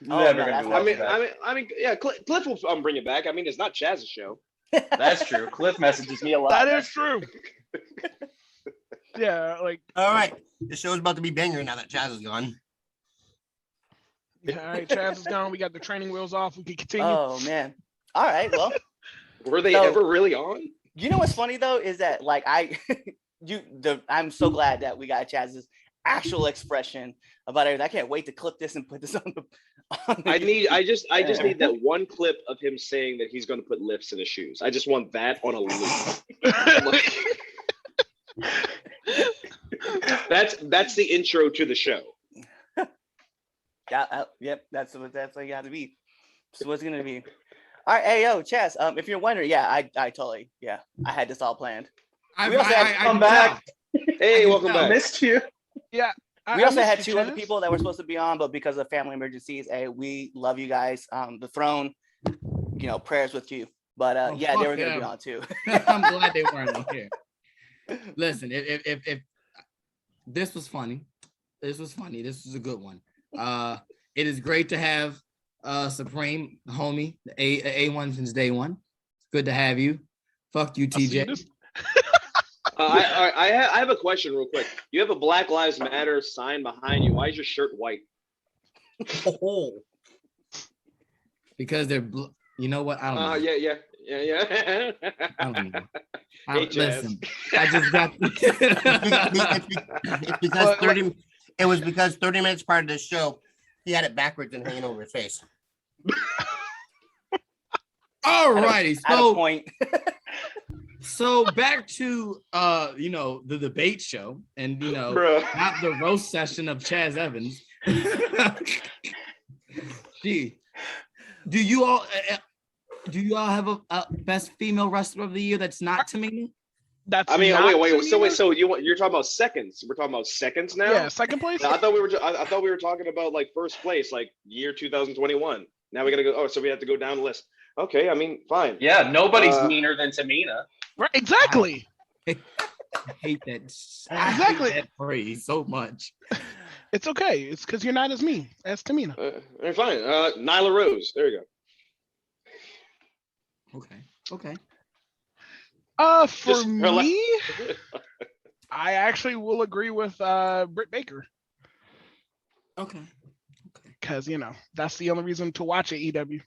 Never gonna be welcome back. I mean, yeah, Cliff will bring it back. I mean, it's not Chaz's show. That's true. Cliff messages me a lot. That is true. Yeah, like All right, the show's about to be banger now that Chaz is gone. all right, Chaz is gone. We got the training wheels off. We can continue. Oh man. All right. Well, Were they So- ever really on? you know what's funny though is that like I'm so glad that we got Chaz's actual expression about everything. I can't wait to clip this and put this on the. I just need that one clip of him saying that he's going to put lifts in his shoes. I just want that on a loop. That's the intro to the show. Yeah, yep, that's what you got to be. That's what it's gonna be. All right, hey yo, Chaz. If you're wondering, yeah, I totally, yeah, I had this all planned. We also had come back. Hey, welcome I back. missed you. Yeah. We also had missed you, 2 other Chaz. people that were supposed to be on, but because of family emergencies, hey, we love you guys. The throne, prayers with you. But Oh, yeah, they fuck were gonna be them. on too. I'm glad they weren't on here. Listen, if this was funny, this was a good one. It is great to have Supreme homie, the A1 since day one. It's good to have you. Fuck you, I see TJ. this. I have a question real quick. You have a Black Lives Matter sign behind you. Why is your shirt white? Because they're, you know what? I don't know. Yeah. I don't know. Hey, Chaz. Listen, I just got. It's because it was because 30 minutes prior to the show, he had it backwards and hanging over his face. All righty, At a so point. so back to the debate show and Bruh. not the roast session of Chaz Evans. Gee, do you all have a best female wrestler of the year that's not Tamina? That's I mean, not wait. Tamina? So you're talking about seconds? We're talking about seconds now? Yeah, second place. I thought we were talking about like first place, like year 2021. Now we gotta go. Oh, so we have to go down the list. Okay, I mean, fine. Yeah, nobody's meaner than Tamina. Right, exactly. I hate that. Exactly. I hate that phrase so much. It's okay. It's because you're not as mean as Tamina. Fine. Nyla Rose. There you go. Okay. For Just her la- me, I actually will agree with Britt Baker Okay. because that's the only reason to watch AEW.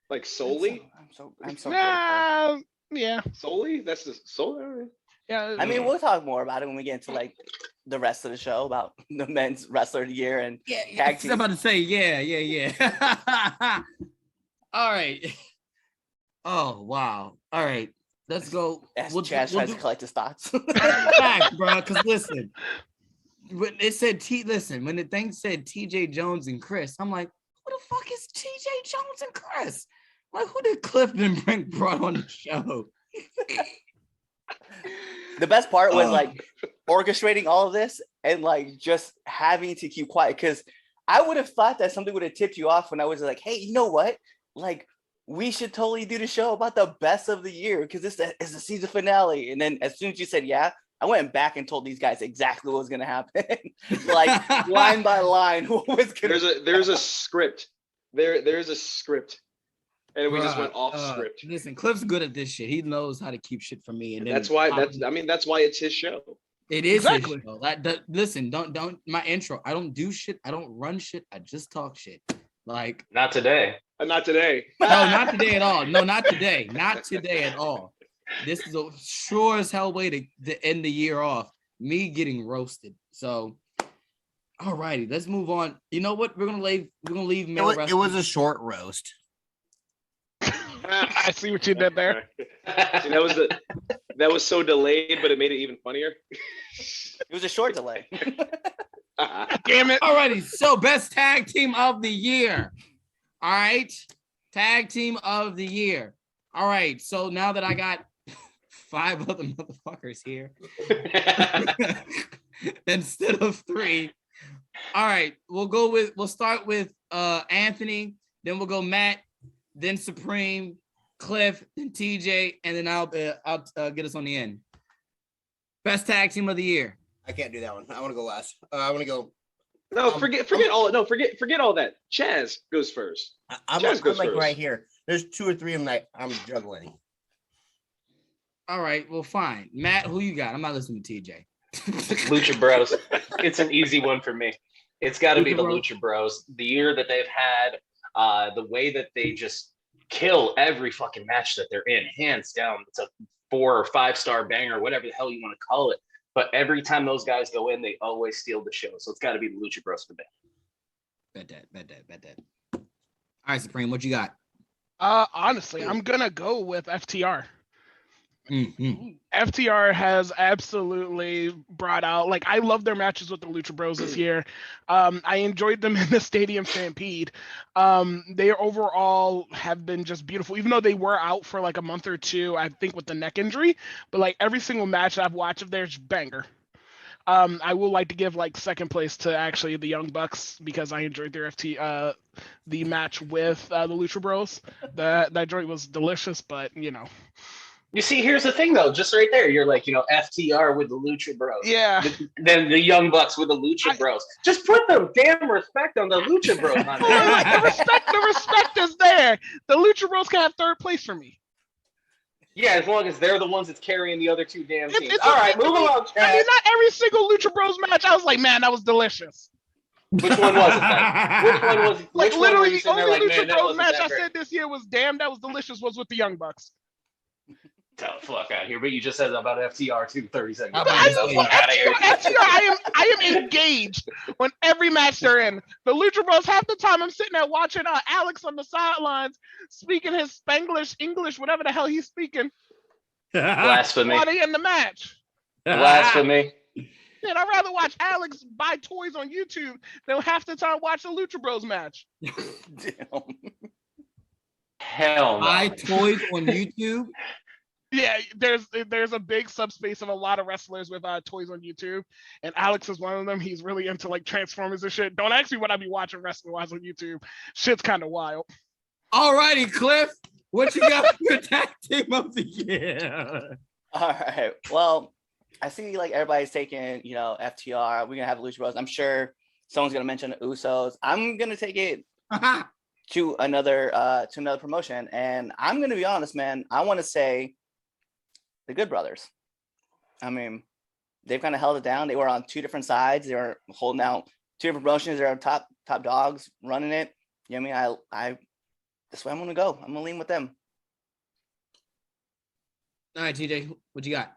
Like solely? I'm so Nah, yeah, Solely? That's the solely. yeah. I mean, we'll talk more about it when we get into like the rest of the show about the men's wrestler of the year and Yeah, tag I was team. about to say, yeah. All right. Oh wow. All right. Let's go. as We'll Chaz we'll tries to collect his thoughts. back, bro. Because listen, when it said when the thing said TJ Jones and Chris, I'm like, who the fuck is TJ Jones and Chris? Like, who did Clifton Brink brought on the show? The best part was like orchestrating all of this and like just having to keep quiet, because I would have thought that something would have tipped you off when I was like, hey, you know what? Like, we should totally do the show about the best of the year because it's the season finale. And then as soon as you said yeah, I went back and told these guys exactly what was gonna happen, like line by line. What was gonna There's a script. There's a script. And we just went off script. Listen, Cliff's good at this shit. He knows how to keep shit from me. And then That's why it's his show. it is Exactly. his show. Listen, don't my intro. I don't do shit. I don't run shit. I just talk shit. Like, Not today. Not today. no, not today at all. No, not today. Not today at all. This is a sure as hell way to end the year off. Me getting roasted. So, all righty, let's move on. You know what? We're gonna leave male It wrestling. was a short roast. I see what you did there. See, that was so delayed, but it made it even funnier. It was a short delay. Damn it. All righty, so best tag team of the year. All right, tag team of the year. All right, so now that I got 5 other motherfuckers here instead of 3. All right, we'll start with Anthony, then we'll go Matt, then Supreme, Cliff, then TJ, and then I'll get us on the end. Best tag team of the year. I can't do that one. I want to go last. I want to go. Forget all that. Chaz goes first. I'm Chaz goes like first. right here. There's 2 or 3 of them that I'm juggling. All right, well, fine. Matt, who you got? I'm not listening to TJ. Lucha Bros. It's an easy one for me. It's got to be the Bros. Lucha Bros. The year that they've had, the way that they just kill every fucking match that they're in, hands down. It's a 4 or 5 star banger, whatever the hell you want to call it. But every time those guys go in, they always steal the show. So it's got to be the Lucha Bros for me. Bet that. All right, Supreme, what you got? Honestly, I'm gonna go with FTR. Mm-hmm. FTR has absolutely brought out, like, I love their matches with the Lucha Bros this year. I enjoyed them in the Stadium Stampede. They overall have been just beautiful, even though they were out for like a month or 2, I think, with the neck injury. But like every single match I've watched of theirs, banger. I will like to give like second place to actually the Young Bucks because I enjoyed their the match with the Lucha Bros. That joint was delicious, but you know. You see, here's the thing, though. Just right there, you're like, FTR with the Lucha Bros. Yeah. Then the Young Bucks with the Lucha Bros. Just put the damn respect on the Lucha Bros. On there. the respect is there. The Lucha Bros can have third place for me. Yeah, as long as they're the ones that's carrying the other 2 damn teams. All right, move along, Chad. I mean, not every single Lucha Bros match. I was like, man, that was delicious. Which one was it then? Which one was? Like which literally, one the only Lucha Bros match I great? said this year was damn, that was delicious. Was with the Young Bucks. Tell the fuck out of here! But you just said about FTR too. 30 seconds. I am engaged on every match they're in. The Lucha Bros, half the time I'm sitting there watching Alex on the sidelines speaking his Spanglish, English, whatever the hell he's speaking. Blasphemy. While they in the match. Blasphemy. Man, I'd rather watch Alex buy toys on YouTube than half the time watch the Lucha Bros match. Damn. Hell no. Buy toys on YouTube? Yeah, there's a big subspace of a lot of wrestlers with toys on YouTube, and Alex is one of them. He's really into like Transformers and shit. Don't ask me what I be watching wrestling-wise on YouTube. Shit's kind of wild. All righty, Cliff. What you got for your tag team of the year? All right. Well, I see like everybody's taking, FTR. We're gonna have Lucha Bros. I'm sure someone's gonna mention the Usos. I'm gonna take it to another promotion, and I'm gonna be honest, man. I want to say the Good Brothers. I mean, they've kind of held it down. They were on 2 different sides. They were holding out 2 different promotions. They're top dogs running it. You know what I mean? I that's where I'm gonna go. I'm gonna lean with them. All right, TJ, what you got?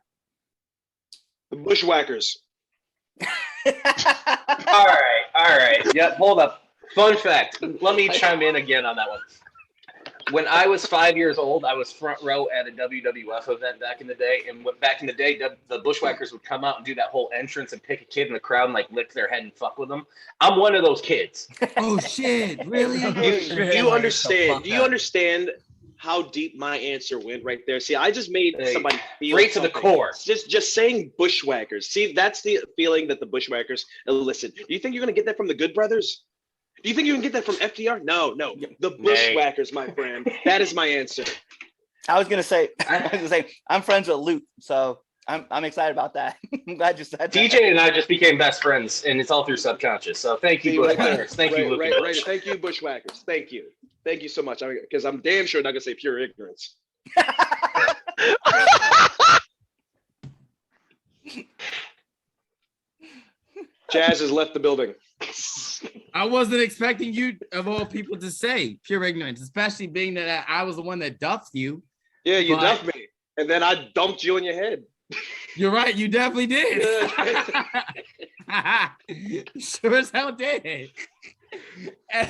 The Bushwhackers. All right. Yep, hold up. Fun fact. Let me chime in again on that one. When I was 5 years old, I was front row at a WWF event back in the day. And back in the day, the Bushwhackers would come out and do that whole entrance and pick a kid in the crowd and like lick their head and fuck with them. I'm one of those kids. Oh shit! Really? Do you understand? Do you understand how deep my answer went right there? See, I just made somebody feel straight to the core. Just saying Bushwhackers. See, that's the feeling that the Bushwhackers elicit. Do you think you're gonna get that from the Good Brothers? Do you think you can get that from FDR? No. The Bushwhackers, my friend. That is my answer. I was gonna say, I'm friends with Luke, so I'm excited about that. I'm glad you said that. DJ and I just became best friends, and it's all through subconscious. So thank you, Bushwhackers. Thank you, Luke. Right. Thank you, Bushwhackers. Thank you so much. Because I'm damn sure not gonna say pure ignorance. Jazz has left the building. I wasn't expecting you, of all people, to say pure ignorance, especially being that I was the one that duffed you. Yeah, you duffed me, and then I dumped you in your head. You're right. You definitely did. Sure as hell did.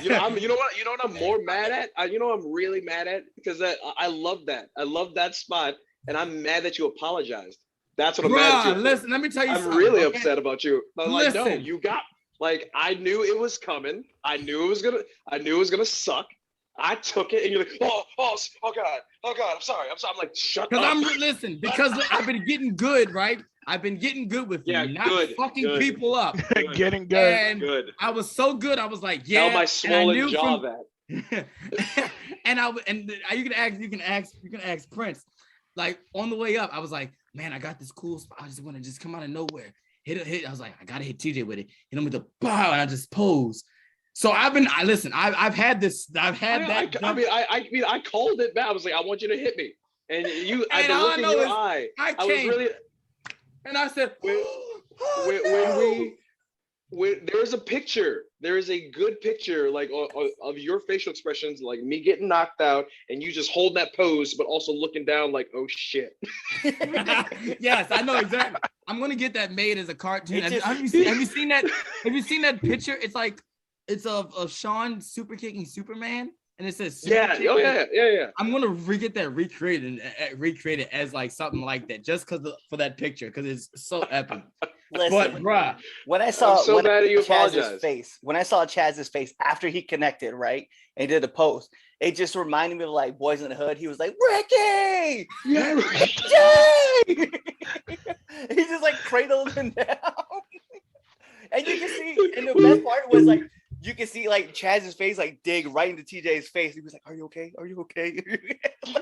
You know what I'm more mad at? I'm really mad at because I love that. I love that spot, and I'm mad that you apologized. That's what I'm mad at you. Listen, let me tell you something. I'm really upset about you. I'm like, listen. no, you got. Like, I knew it was coming. I knew it was gonna suck. I took it, and you're like, oh God, I'm sorry. I'm like, shut up. Because I've been getting good, right? I've been getting good with you, not fucking people up. Getting good. And good. I was so good. I was like, yeah. Tell my swollen jaw that. You can ask Prince. Like on the way up, I was like, man, I got this cool spot. I just want to come out of nowhere. Hit. I was like, I gotta hit TJ with it. Hit him with the bow, and I just pose. So I've had this. I've had that. I called it back. I was like, I want you to hit me, and you. I And the all look I in know your is eye. I was came. really. And I said, there's a picture. There is a good picture, like of your facial expressions, like me getting knocked out, and you just holding that pose, but also looking down, like, oh shit. Yes, I know exactly. I'm gonna get that made as a cartoon. Have you seen that? Have you seen that picture? It's like it's of Sean super kicking Superman, and it says super Yeah. kick. Oh yeah. I'm gonna get that recreated as like something like that, just for that picture, because it's so epic. Listen, But bruh, when I saw Chaz's face, when I saw Chaz's face after he connected, right, and did the post, it just reminded me of like Boys in the Hood. He was like, Ricky, Yeah, Jay! He just like cradled him down. And you can see, and the best part was like, you can see like Chaz's face like dig right into TJ's face. He was like, "Are you okay? Are you okay?"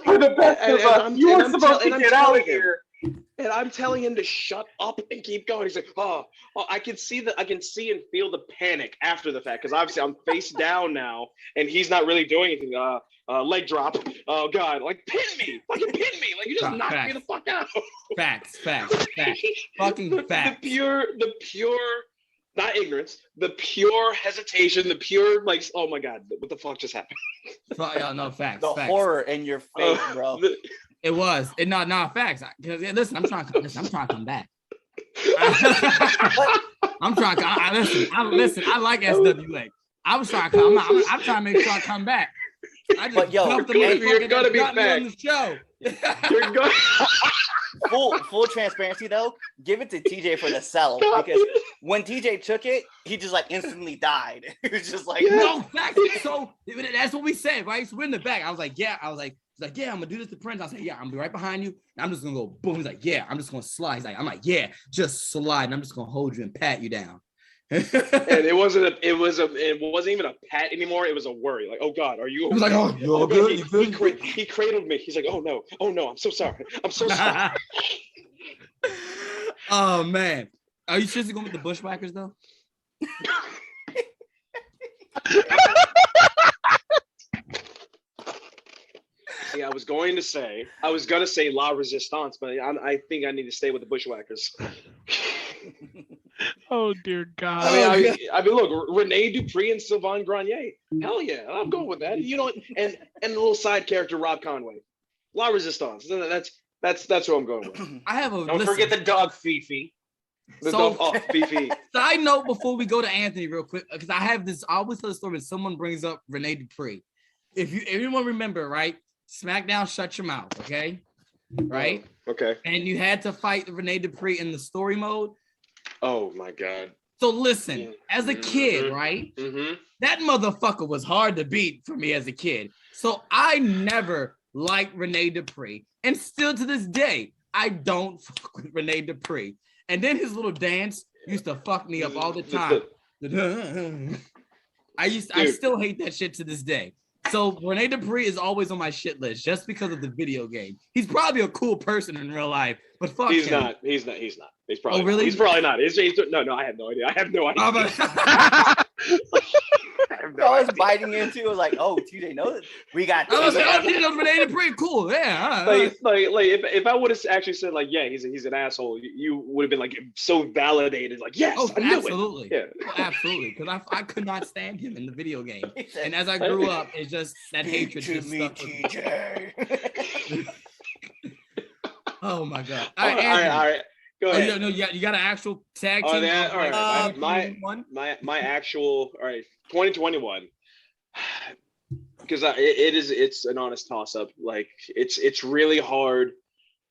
For the best of us, you were supposed to get out of here. And I'm telling him to shut up and keep going. He's like, oh, I can see and feel the panic after the fact, because obviously I'm face down now, and he's not really doing anything. Leg drop. Oh God, like fucking pin me. Like you just knocked me the fuck out. Facts. Fucking facts. The pure, not ignorance, the pure hesitation, the pure like, oh my God, what the fuck just happened? No facts. The horror in your face, bro. It was. Facts. Because listen, I'm trying to come back. I'm trying to listen. I like SWA. I was trying to come. I'm trying to make sure I come back. I just you're gonna be back on the show. You're going. Full transparency though, give it to TJ for the sell, because when TJ took it, he just like instantly died. It was just like no facts. So that's what we said, right? So we're in the back. I was like, yeah. He's like, yeah, I'm gonna do this to Prince. I was like, yeah, I'm gonna be right behind you. And I'm just gonna go boom. He's like, yeah, I'm just gonna slide. I'm like, yeah, just slide. And I'm just gonna hold you and pat you down. And it wasn't even a pat anymore. It was a worry. Like, oh God, are you okay? I was like, oh, you're good. He cradled me. He's like, oh no, I'm so sorry. I'm so sorry. Oh man, are you seriously going with the Bushwhackers though? See, I was gonna say La Resistance, but I think I need to stay with the Bushwhackers. Oh dear God. I mean, look, Rene Dupree and Sylvain Grenier. Hell yeah, I'm going with that. You know, and the little side character Rob Conway. La Resistance. That's who I'm going with. Don't forget the dog Fifi. Fifi. Side note before we go to Anthony real quick, because I always tell the story when someone brings up Rene Dupree. If anyone remember, right? SmackDown Shut Your Mouth, okay? Right? Okay. And you had to fight Rene Dupree in the story mode. Oh my God. So listen, as a kid, right? Mm-hmm. That motherfucker was hard to beat for me as a kid. So I never liked Rene Dupree. And still to this day, I don't fuck with Rene Dupree. And then his little dance used to fuck me up all the time. I still hate that shit to this day. So Rene Dupree is always on my shit list just because of the video game. He's probably a cool person in real life, but fuck He's him. not. He's probably. Oh, really? He's probably not. No. I have no idea. I was biting into. I was like, "Oh, TJ knows. We got." I was like, "Oh, TJ knows Rene Dupree. Cool, yeah." Like if I would have actually said like, "Yeah, he's an asshole," you would have been like so validated. Like, yes, I knew absolutely. It. Yeah, absolutely. Because I could not stand him in the video game, and as I grew up, it's just that hatred just stuck with me. Oh my God! All right. Go ahead. Oh, no, you got an actual tag team. All right. My actual 2021. Because it's an honest toss up. Like it's really hard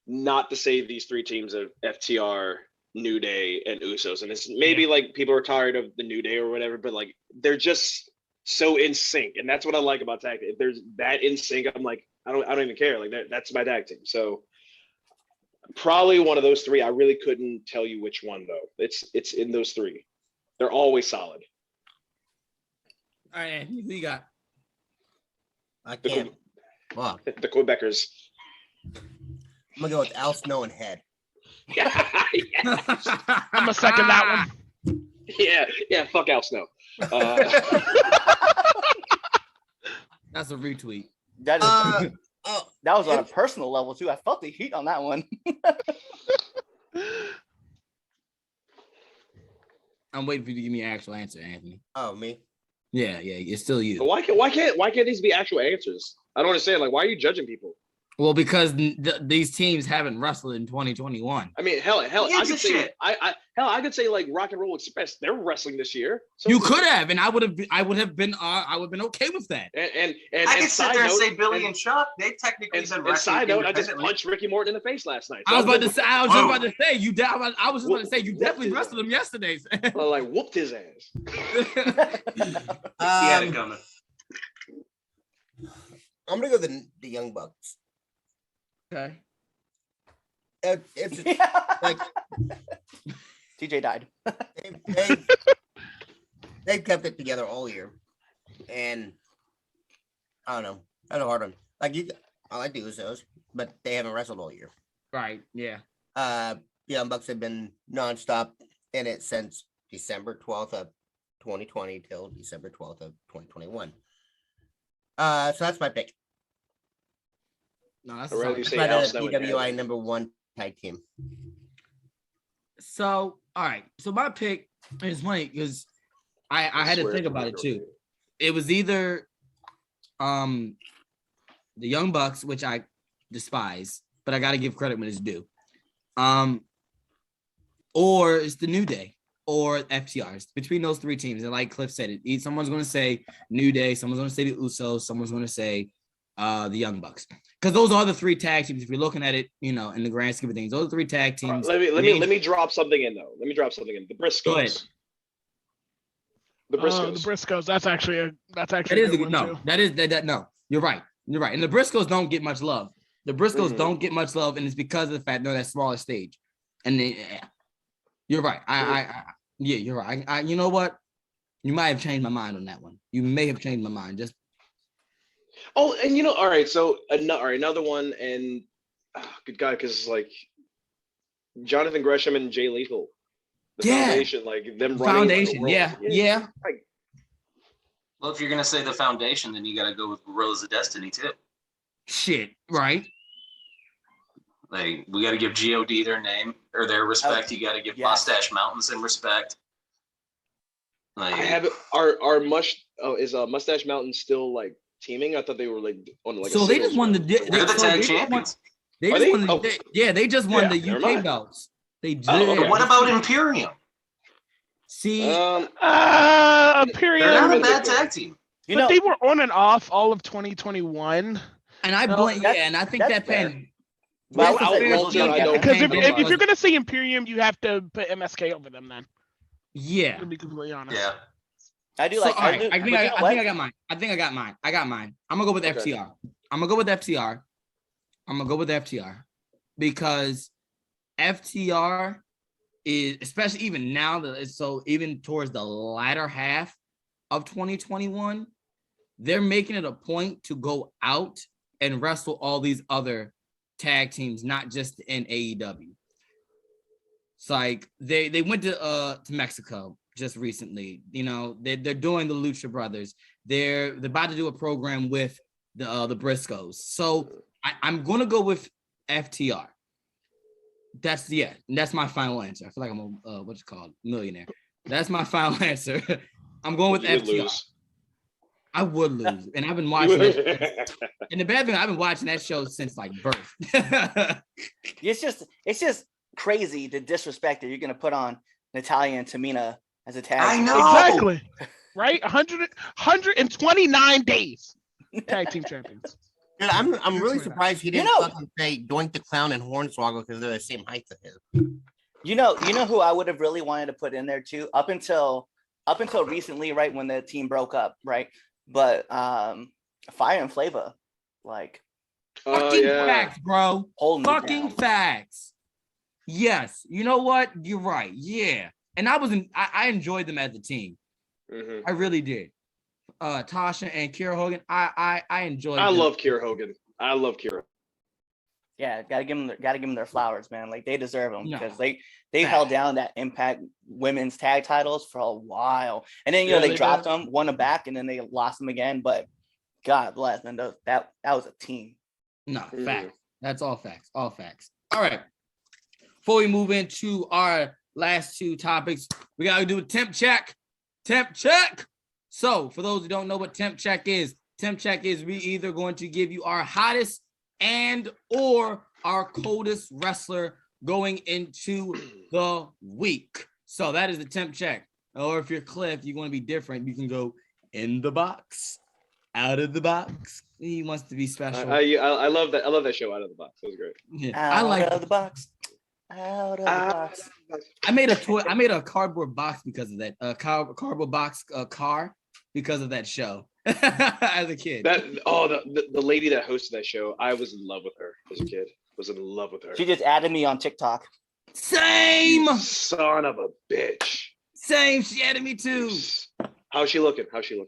not to say these three teams of FTR, New Day, and Usos. And it's maybe like people are tired of the New Day or whatever, but like they're just so in sync, and that's what I like about tag team. If there's that in sync, I'm like I don't even care. Like that's my tag team. So. Probably one of those three. I really couldn't tell you which one though. It's in those three. They're always solid. All right, who you got? I can't. Fuck. The Quebecers. I'm gonna go with Al Snow and Head. I'm gonna second that one. Yeah. Fuck Al Snow. That's a retweet. That is. Oh, That was on a personal level too. I felt the heat on that one. I'm waiting for you to give me an actual answer, Anthony. oh, me. Yeah, it's still you. Why can't these be actual answers? I don't understand. Like, why are you judging people? Well, because these teams haven't wrestled in 2021. I mean, hell, Who I gives a could say, shit? I could say like Rock and Roll Express. They're wrestling this year. So You could have, and I would have been okay with that. And I could sit there and say Billy and and Chuck. They technically been wrestling. side note, I just independently. punched Ricky Morton in the face last night. I was about to say, I was just Whoa. about to say you definitely wrestled him yesterday. I like whooped his ass. He had it coming. I'm gonna go the Young Bucks. Okay. It's like TJ died. they've kept it together all year, and I don't know. I had a hard one. I like the Usos, but they haven't wrestled all year. Right. Yeah. The Young Bucks have been nonstop in it since December 12th of 2020 till December 12th of 2021. So that's my pick. No, that's I'd rather solid. you say That's Al my Snow and DWI Ed. #1 tag team. So, all right. So my pick is funny because I had to swear think to about God, it too. It was either the Young Bucks, which I despise, but I got to give credit when it's due. Or it's the New Day or FTRs. Between those three teams, and like Cliff said, someone's going to say New Day, someone's going to say the Usos, someone's going to say the Young Bucks, because those are the three tag teams. If you're looking at it, in the grand scheme of things, those are three tag teams. Let me drop something in though. Let me drop something in. The Briscoes. Go ahead. The Briscoes. The Briscoes. That's actually a That good is one no. too. That is that. No, you're right. You're right. And the Briscoes don't get much love. The Briscoes don't get much love, and it's because of the fact they're that smaller stage. And you're right. Yeah, you're right. You know what? You might have changed my mind on that one. You may have changed my mind. Just Oh, and all right. So another one, and good guy, because like Jonathan Gresham and Jay Lethal, the foundation, like them running. Foundation. Yeah. Like, Well, if you're gonna say the foundation, then you gotta go with Gorillas of Destiny too. Shit. Right. Like we gotta give God their name or their respect. You gotta give Mustache Mountain some respect. Like I have is Mustache Mountain still like teaming? I thought they were like on like. So they just won the. they're the tag champions. They Are just they? won. Oh. They just won the never UK mind. belts. They did. Oh, okay. But what about Imperium? See, They're Imperium. not a bad tag team. But they were on and off all of 2021. and I blame. Yeah, and I think that pan. Well, That's a fair I'll- thing. I don't- Because Pan if was- you're gonna say Imperium, you have to put MSK over them. Then, yeah. to be completely honest. Yeah. I do So, like. all right, do, I think but you know I what? think I got mine. I got mine. I'm gonna go with Okay. FTR. I'm gonna go with FTR. I'm gonna go with FTR because FTR is, especially even now that it's so even towards the latter half of 2021, they're making it a point to go out and wrestle all these other tag teams, not just in AEW. It's like they went to Mexico just recently. They're doing the Lucha Brothers. They're about to do a program with the Briscoes. So I'm gonna go with FTR. That's my final answer. I feel like I'm a what's it called, millionaire. That's my final answer. I'm going with You would FTR. lose. I would lose, and I've been watching it. And the bad thing, I've been watching that show since like birth. It's just crazy the disrespect that you're gonna put on Natalia and Tamina as a tag. I team. know. Exactly. Right? 129 days. Tag team champions. Dude, I'm really surprised he didn't You know- fucking say Doink the Clown and Hornswoggle because they're the same height as him. You know who I would have really wanted to put in there too, up until recently, right when the team broke up, right? But Fire and Flava, like Fucking yeah. facts, bro. holding it Fucking down. facts. Yes. You know what? You're right. Yeah. And I enjoyed them as a team. Mhm. I really did. Tasha and Kira Hogan. I enjoyed I them. love Kiera Hogan. I love Kiera. Yeah, gotta give them their flowers, man. Like they deserve them No. because they held down that Impact women's tag titles for a while, and then they dropped them, won them back, and then they lost them again. But God bless, man, that was a team. No, fact. That's all facts. All facts. All right. Before we move into our last two topics, we gotta do a temp check. Temp check. So for those who don't know what temp check is we either going to give you our hottest and or our coldest wrestler going into the week. So that is the temp check. Or if you're Cliff, you want to be different, you can go in the box, out of the box. He wants to be special. I love that. I love that show, Out of the Box. That was great. Yeah, I like out of the box. Out of the box. I made a toy. I made a cardboard box because of that. Cardboard box car because of that show as a kid. The lady that hosted that show, I was in love with her as a kid. Was in love with her. She just added me on TikTok. Same. You son of a bitch. Same. She added me too. How's she looking? She's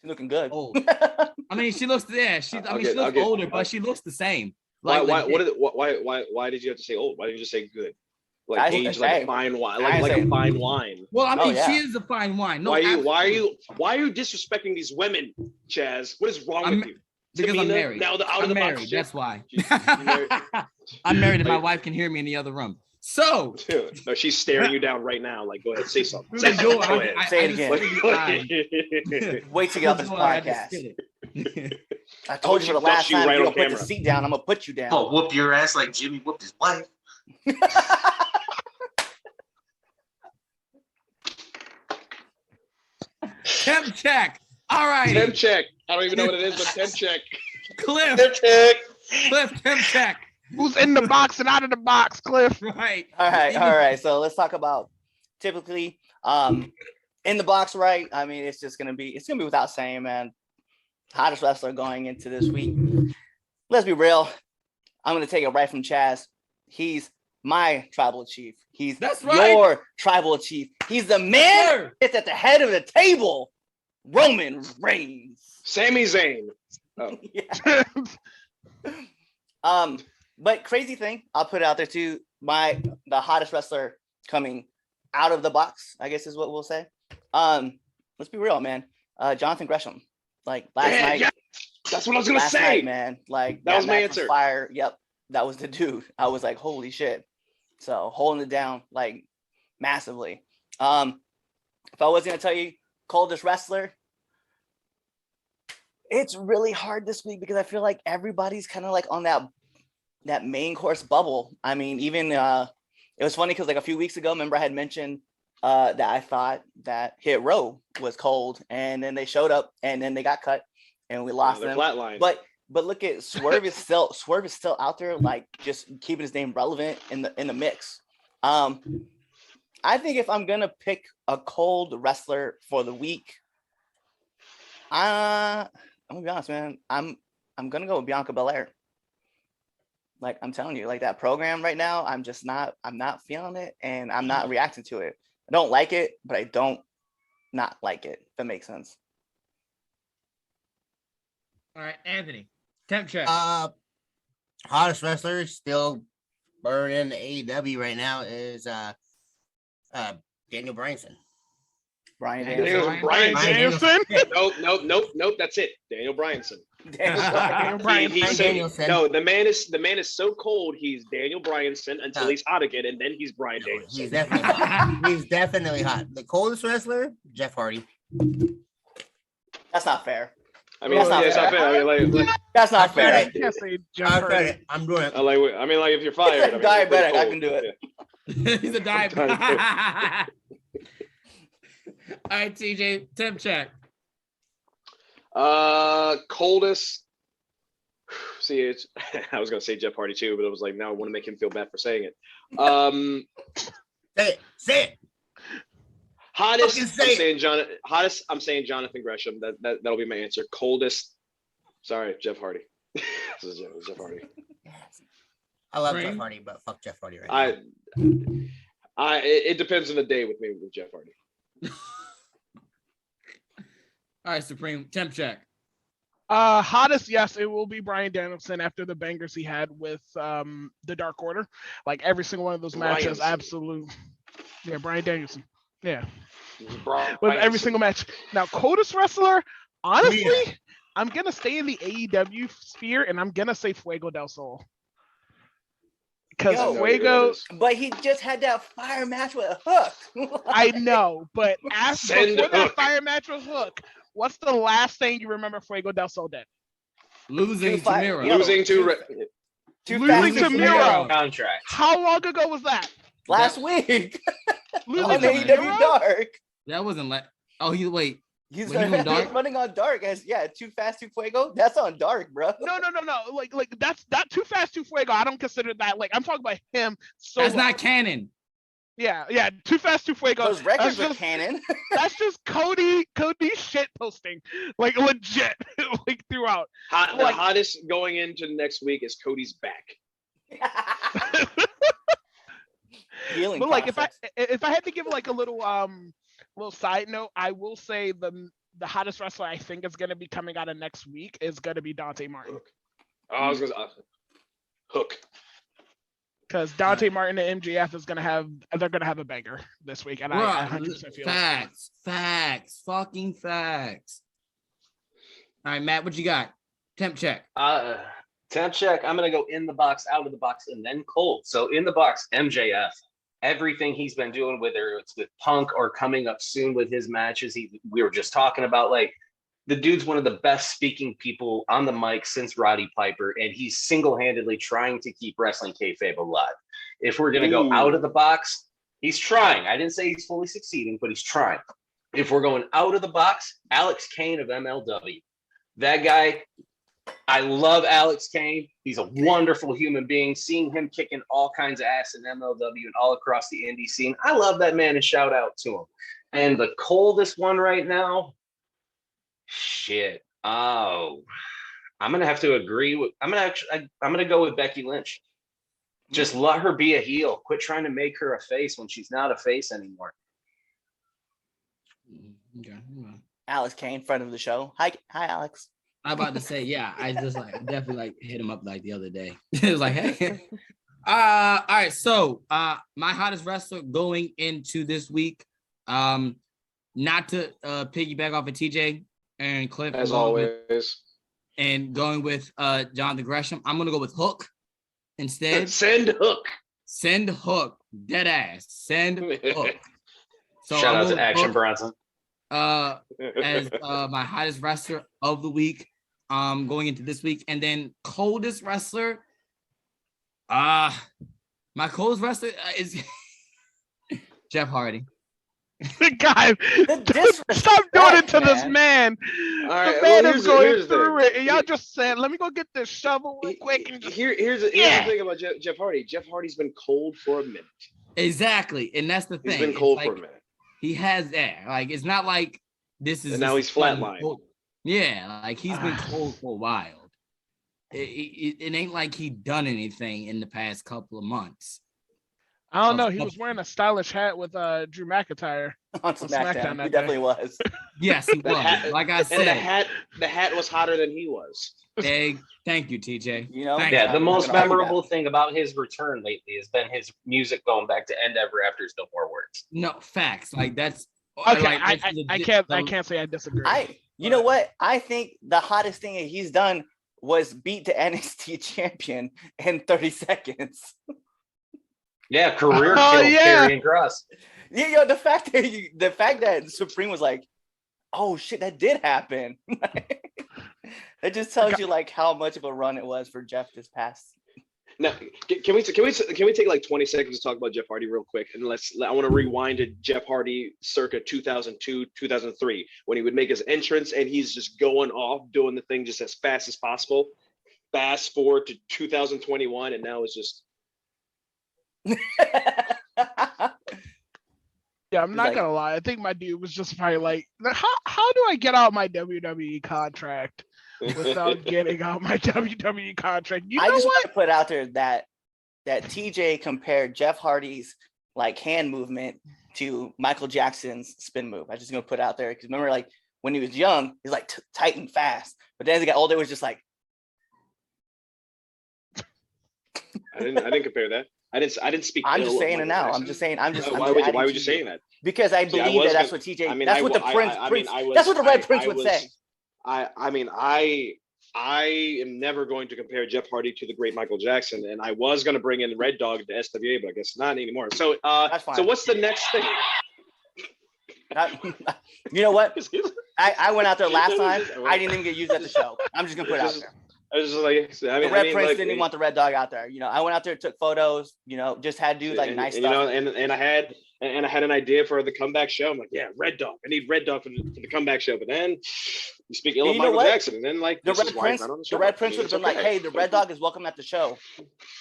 looking good. Old. I mean, she looks. Yeah. She looks older, but she looks the same. Why did you have to say old? Why didn't you just say good? Like age, like a fine wine, like a fine wine. Well, I mean, she is a fine wine. No, why are you disrespecting these women, Chaz? What is wrong with you? Because I'm married. Now I'm married. That's why. I'm married, and my wife can hear me in the other room. So, no, she's staring you down right now. Like, go ahead, say something. Say it again. Wait till you get off this podcast. I told you for the last time, you don't put the seat down, I'm gonna put you down. Oh, whoop your ass like Jimmy whooped his wife. Temp check. All right. Temp check. I don't even know what it is, but temp check. Cliff. Temp check. Cliff, temp check. Who's in the box and out of the box, Cliff? Right. All right. So let's talk about typically in the box, right? I mean, it's gonna be without saying, man. Hottest wrestler going into this week. Let's be real. I'm gonna take it right from Chaz. He's my tribal chief. He's your tribal chief. He's the man that's at the head of the table. Roman Reigns. Sami Zayn. Oh. Yeah. But crazy thing, I'll put it out there too. The hottest wrestler coming out of the box, I guess is what we'll say. Let's be real, man. Jonathan Gresham. Like last night. Yeah. That's what I was gonna say, night, man. Like that was my answer. Fire. Yep, that was the dude. I was like, holy shit. So holding it down like massively. If I was gonna tell you coldest wrestler, it's really hard this week because I feel like everybody's kind of like on that main course bubble. I mean, even it was funny because like a few weeks ago, remember I had mentioned that I thought that Hit Row was cold, and then they showed up, and then they got cut, and we lost them. Flatline. But look at Swerve is still out there, like just keeping his name relevant in the mix. I think if I'm gonna pick a cold wrestler for the week, I'm gonna be honest, man. I'm gonna go with Bianca Belair. Like I'm telling you, like that program right now, I'm not feeling it, and I'm not reacting to it. I don't like it, but I don't not like it. If that makes sense. All right, Anthony. Temp check. Hottest wrestler still burning AEW right now is Daniel Bryanson. Brian Danielson. Nope. That's it. Daniel Bryanson. Daniel Bryanson. No, the man is so cold. He's Daniel Bryanson until he's hot again, and then he's Brian Danielson. He's definitely hot. The coldest wrestler, Jeff Hardy. That's not fair. I mean, that's not fair. I mean, like, that's not fair. I'm doing it. I mean, like if you're fired, diabetic, I can do it. Yeah. He's a diabetic. All right, TJ, temp check. Coldest. See, I was gonna say Jeff Hardy too, but I was like, now I want to make him feel bad for saying it. Say it. Hottest. I'm saying Jonathan Gresham. That'll be my answer. Coldest. Sorry, Jeff Hardy. This is Jeff Hardy. I love Jeff Hardy, but fuck Jeff Hardy right now. It depends on the day with me with Jeff Hardy. All right, Supreme, temp check. Hottest, yes, it will be Bryan Danielson after the bangers he had with the Dark Order. Like every single one of those matches, absolute. Yeah, Bryan Danielson. Yeah. With every single match. Now, coldest wrestler, honestly, I'm gonna stay in the AEW sphere and I'm gonna say Fuego del Sol. Because Fuego, but he just had that fire match with Hook. I know, but before that fire match with Hook, what's the last thing you remember Fuego del Sol did? Losing to Miro. Losing to Miro. Contract. How long ago was that? Last week. Losing to AEW Dark. That wasn't like. Oh, He's running on Dark as Too Fast, Too Fuego. That's on Dark, bro. No. Like that's not Too Fast, Too Fuego. I don't consider that. Like I'm talking about him. That's not canon. Yeah. Too Fast, Too Fuego. Those records are canon. That's just Cody shit posting, like legit, like throughout. The hottest going into next week is Cody's back. But like if I had to give like a little side note, I will say the hottest wrestler I think is going to be coming out of next week is going to be Dante Martin. I was going to Hook. Because Dante Martin and MJF they're gonna have a banger this week, and I 100% feel facts, fucking facts. All right, Matt, what you got? Temp check. Temp check. I'm gonna go in the box, out of the box, and then cold. So in the box, MJF. Everything he's been doing, whether it's with Punk or coming up soon with his matches, we were just talking about, like, the dude's one of the best speaking people on the mic since Roddy Piper, and he's single-handedly trying to keep wrestling kayfabe alive. If we're going to go out of the box, he's trying. I didn't say he's fully succeeding, but he's trying. If we're going out of the box, Alex Kane of MLW. That guy, I love Alex Kane. He's a wonderful human being. Seeing him kicking all kinds of ass in MLW and all across the indie scene, I love that man and shout out to him. And the coldest one right now, shit. Oh, I'm gonna have to agree with. I'm gonna go with Becky Lynch. Just let her be a heel. Quit trying to make her a face when she's not a face anymore. Okay. Alex Kane, friend of the show. Hi, Alex. I'm about to say, yeah. I just definitely hit him up like the other day. It was like, hey. All right. So my hottest wrestler going into this week. Not to piggyback off of TJ and Cliff, as always, and going with Jonathan Gresham, I'm gonna go with Hook instead. Send Hook, dead ass. Send Hook. So shout out to Action Hook, Bronson. As my hottest wrestler of the week, going into this week, and then coldest wrestler. My coldest wrestler is Jeff Hardy. God, stop doing it to this man. All right, the man is going through it, and y'all just said, "Let me go get this shovel real quick." And just, here's the thing about Jeff Hardy. Jeff Hardy's been cold for a minute. Exactly, and that's the thing. He's been cold for a minute. He has that. Like, it's not like this is. And now he's flatlined. Yeah, like he's been cold for a while. It ain't like he done anything in the past couple of months. I don't know. He was wearing a stylish hat with Drew McIntyre on SmackDown. He definitely was. Yes, he was. Like I said, and the hat was hotter than he was. Thank you, TJ. You know, the most memorable thing about his return lately has been his music going back to "End Ever After's No More Words." No facts. Like that's okay. Like, I can't say I disagree. You know what? I think the hottest thing that he's done was beat the NXT champion in 30 seconds. Yeah, career kill Karrion Kross. Yeah, the fact that Supreme was like, "Oh shit, that did happen." That just tells you like how much of a run it was for Jeff this past. Now, can we take like 20 seconds to talk about Jeff Hardy real quick? And I want to rewind to Jeff Hardy circa 2002, 2003, when he would make his entrance and he's just going off doing the thing just as fast as possible. Fast forward to 2021, and now it's just. Yeah, I'm not gonna lie. I think my dude was just probably like, how do I get out my WWE contract without getting out my WWE contract? You know I just want to put out there that TJ compared Jeff Hardy's like hand movement to Michael Jackson's spin move. I just gonna put out there because remember, like when he was young, he's like tight and fast. But then as he got older, it was just like. I didn't compare that. I didn't speak. I'm just saying it now. Jackson. I'm just saying. Why would you say that? Because I believe that's what TJ. I mean, that's what the Prince. That's what the Red Prince would say. I am never going to compare Jeff Hardy to the great Michael Jackson, and I was going to bring in Red Dog to SWA, but I guess not anymore. So, that's fine. So what's the next thing? You know what? I went out there last time. I didn't even get used at the show. I'm just gonna put it out there. I was just like, the Red Prince didn't even want the Red Dog out there. You know, I went out there, took photos. You know, just had to do like nice stuff. You know, and I had an idea for the comeback show. I'm like, yeah, Red Dog. I need Red Dog for the comeback show. But then you speak ill of Michael Jackson, and then like the Red Prince would have been like, hey, the Red Dog is welcome at the show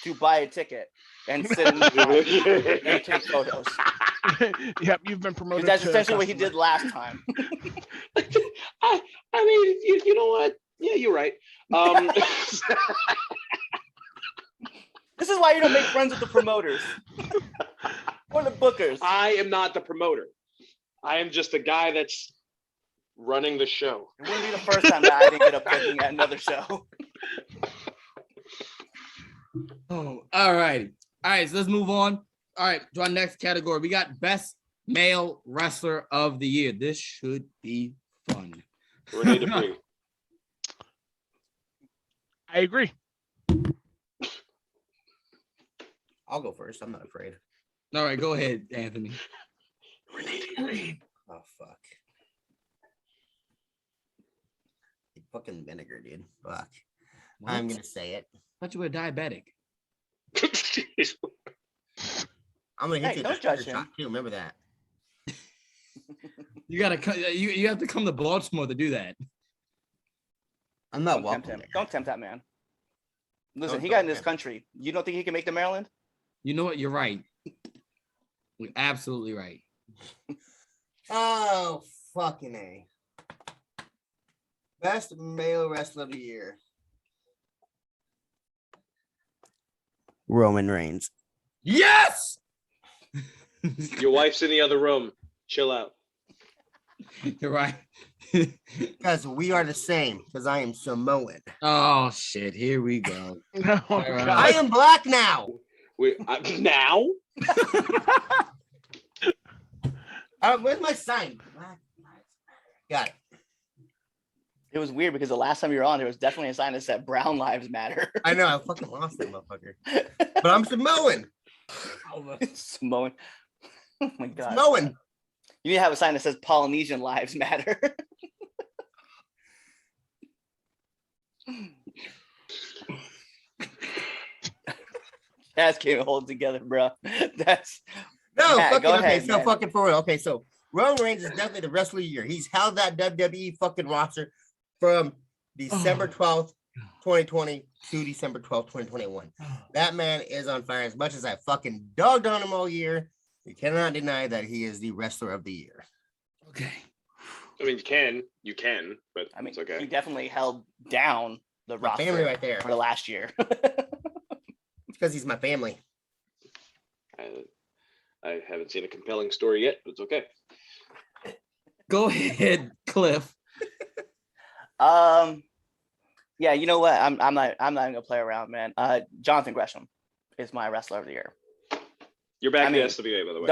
to buy a ticket and sit in the and take photos. Yep, you've been promoted. That's essentially what he did last time. I mean, you know what? Yeah, you're right. This is why you don't make friends with the promoters or the bookers. I am not the promoter. I am just a guy that's running the show. It wouldn't be the first time that I didn't get up booking at another show. Oh, all right. All right, so let's move on. All right, to our next category. We got Best Male Wrestler of the Year. This should be fun. Renee Dupree. I agree. I'll go first. I'm not afraid. All right, go ahead, Anthony. Renee Dupree. Oh, fuck. Fucking vinegar, dude. Fuck. What? I'm going to say it. I thought you were diabetic. I'm going to hit you don't judge him. Too. Remember that. You gotta you have to come to Baltimore to do that. I'm not welcome. Don't tempt that man. Listen, he got in this country. You don't think he can make the Maryland? You know what? You're right. You're absolutely right. Oh, fucking A. Best Male Wrestler of the Year. Roman Reigns. Yes! Your wife's in the other room. Chill out. You're right. Because we are the same. Because I am Samoan. Oh shit! Here we go. Oh, right. I am black now. Now? Where's my sign? Black Lives Matter. Got it. It was weird because the last time you were on, there was definitely a sign that said Brown Lives Matter. I know. I fucking lost that motherfucker. But I'm Samoan. Samoan. Oh my god. Samoan. You need to have a sign that says Polynesian Lives Matter. Chaz can't hold it together, bro. That's no Matt, fucking okay. Ahead, so man. Fucking for real. Okay, so Roman Reigns is definitely the wrestler of the year. He's held that WWE fucking roster from December 12th, 2020 to December 12th, 2021. That man is on fire. As much as I fucking dogged on him all year, you cannot deny that he is the wrestler of the year. Okay. I mean, you can, but I mean, it's okay. he definitely held down the My roster family right there. for the last year. Because he's my family. I haven't seen a compelling story yet, but it's okay. Go ahead, Cliff. Yeah, you know what? I'm not even gonna play around, man. Jonathan Gresham is my wrestler of the year. You're back to SWA, by the way.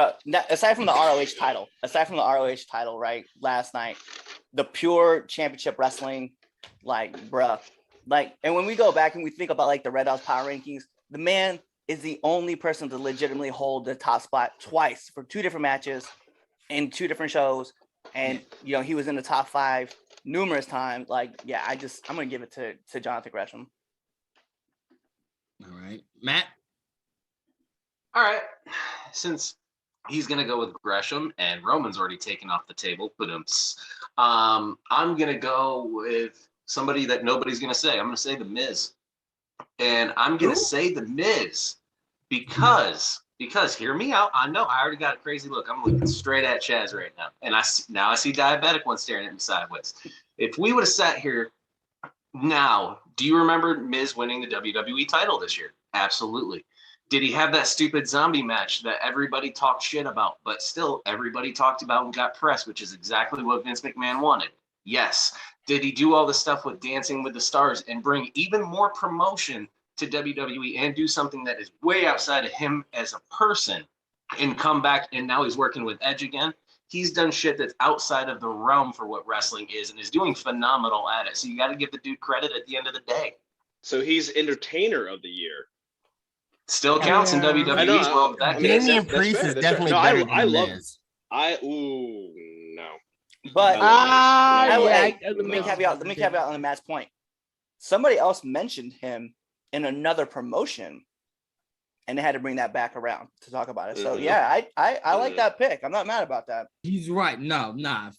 Aside from the ROH title, right? Last night, the pure championship wrestling, like, bruh. Like, and when we go back and we think about like the Red House power rankings, the man is the only person to legitimately hold the top spot twice for 2 different matches in 2 different shows. And, you know, he was in the top 5 numerous times. Like, yeah, I'm going to give it to Jonathan Gresham. All right. Matt? All right. Since he's going to go with Gresham and Roman's already taken off the table, but I'm going to go with somebody that nobody's going to say. I'm going to say The Miz. And I'm going to say The Miz because hear me out. I know I already got a crazy look. I'm looking straight at Chaz right now. And I see diabetic one staring at me sideways. If we would have sat here now, do you remember Miz winning the WWE title this year? Absolutely. Did he have that stupid zombie match that everybody talked shit about, but still everybody talked about and got press, which is exactly what Vince McMahon wanted? Yes. Did he do all the stuff with Dancing with the Stars and bring even more promotion to WWE and do something that is way outside of him as a person and come back and now he's working with Edge again? He's done shit that's outside of the realm for what wrestling is and is doing phenomenal at it. So you got to give the dude credit at the end of the day. So he's entertainer of the year. Still counts in WWE's world. Damian Priest is definitely better than Miz. No. But yeah, let me caveat on the Matt's point. Somebody else mentioned him in another promotion, and they had to bring that back around to talk about it. So yeah, I like that pick. I'm not mad about that. He's right.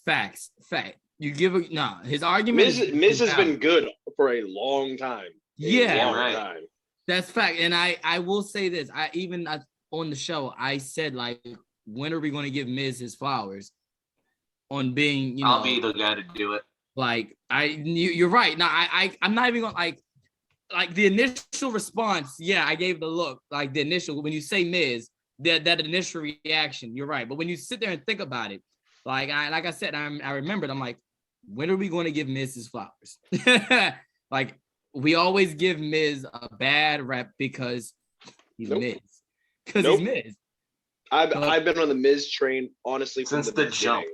Fact. You give his argument. Miz has been good for a long time. Right. That's fact. And I will say this. On the show, I said, like, when are we going to give Miz his flowers on being, I'll be the guy to do it. Like, you're right. Now, I'm not even going to, like the initial response. Yeah, I gave the look, like the initial, when you say Miz, that initial reaction, you're right. But when you sit there and think about it, like I said, I remembered, I'm like, when are we going to give Miz his flowers? Like, we always give Miz a bad rep because he's Miz. Because he's Miz. I've been on the Miz train, honestly, since the jump.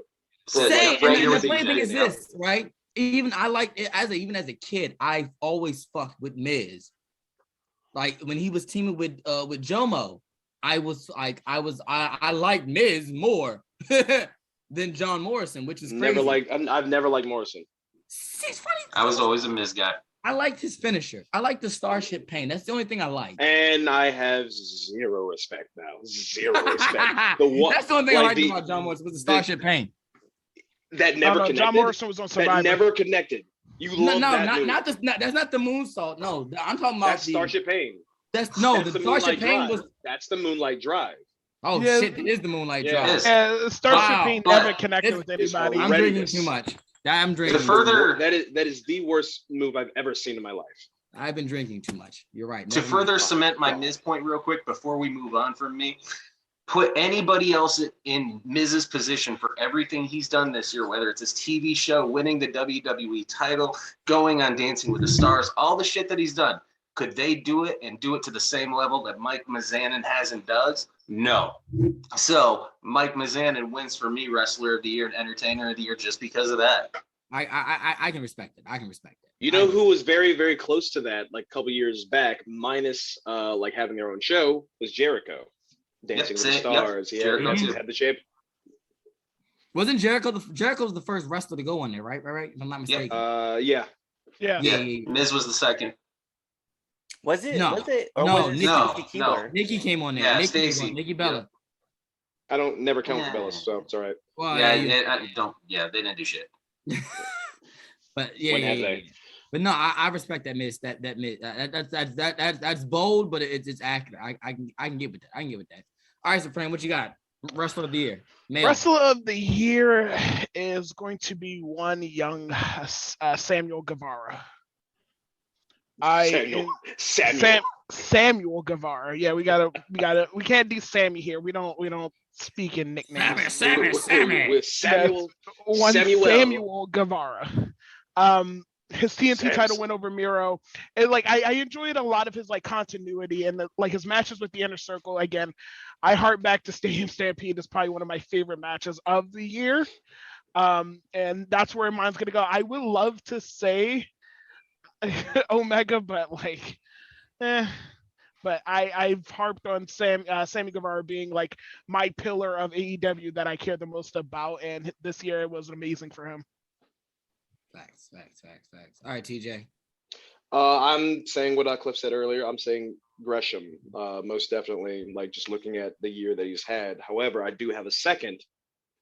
And the funny thing is this, right? Even I like it even as a kid, I always fucked with Miz. Like when he was teaming with Jomo, I liked Miz more than John Morrison, which is crazy. I've never liked Morrison. It's funny. I was always a Miz guy. I liked his finisher. I like the Starship Pain. That's the only thing I like. And I have zero respect now. Zero respect. That's the only thing I liked about John Morrison was the Starship Pain. That never connected. John Morrison was on Survivor. That never connected. You love that move. That's not the moonsault. No, I'm talking about Starship Pain. The Starship Pain was. That's the Moonlight Drive. Oh shit! It is the Moonlight Drive. Starship Pain never connected with anybody. I'm drinking too much. I'm drinking. That is the worst move I've ever seen in my life. I've been drinking too much. You're right. To further cement my Miz point real quick before we move on from me, put anybody else in Miz's position for everything he's done this year, whether it's his TV show, winning the WWE title, going on Dancing with the Stars, all the shit that he's done. Could they do it and do it to the same level that Mike Mizanin has and does? No. So Mike Mizanin wins for me Wrestler of the Year and Entertainer of the Year just because of that. I can respect it. You know who was very, very close to that, like a couple years back, minus like having their own show, was Jericho. Dancing with the Stars. He had the shape. Wasn't Jericho was the first wrestler to go on there, right? If I'm not mistaken. Yeah. Miz was the second. Was it? No. Was it? Or No, was it no. Nikki came on there. Yeah, Nikki Bella. I don't never count for Bella, so it's all right. Well, they didn't do shit. But But no, I respect that Miz. That's bold, but it's accurate. I can get with that. All right, so Fran, what you got? Wrestler of the Year. Male. Wrestler of the Year is going to be one young Samuel Guevara. Samuel Guevara. Yeah, we can't do Sammy here. We don't speak in nicknames. Sammy. Samuel Guevara. His TNT title win over Miro, and like I enjoyed a lot of his like continuity and his matches with the Inner Circle. Again, I hark back to Stadium Stampede is probably one of my favorite matches of the year, and that's where mine's gonna go. I would love to say Omega, but but I've harped on Sammy Guevara being like my pillar of AEW that I care the most about, and this year it was amazing for him. Facts. All right, TJ. I'm saying what Cliff said earlier. I'm saying Gresham, most definitely, like just looking at the year that he's had. However, I do have a second,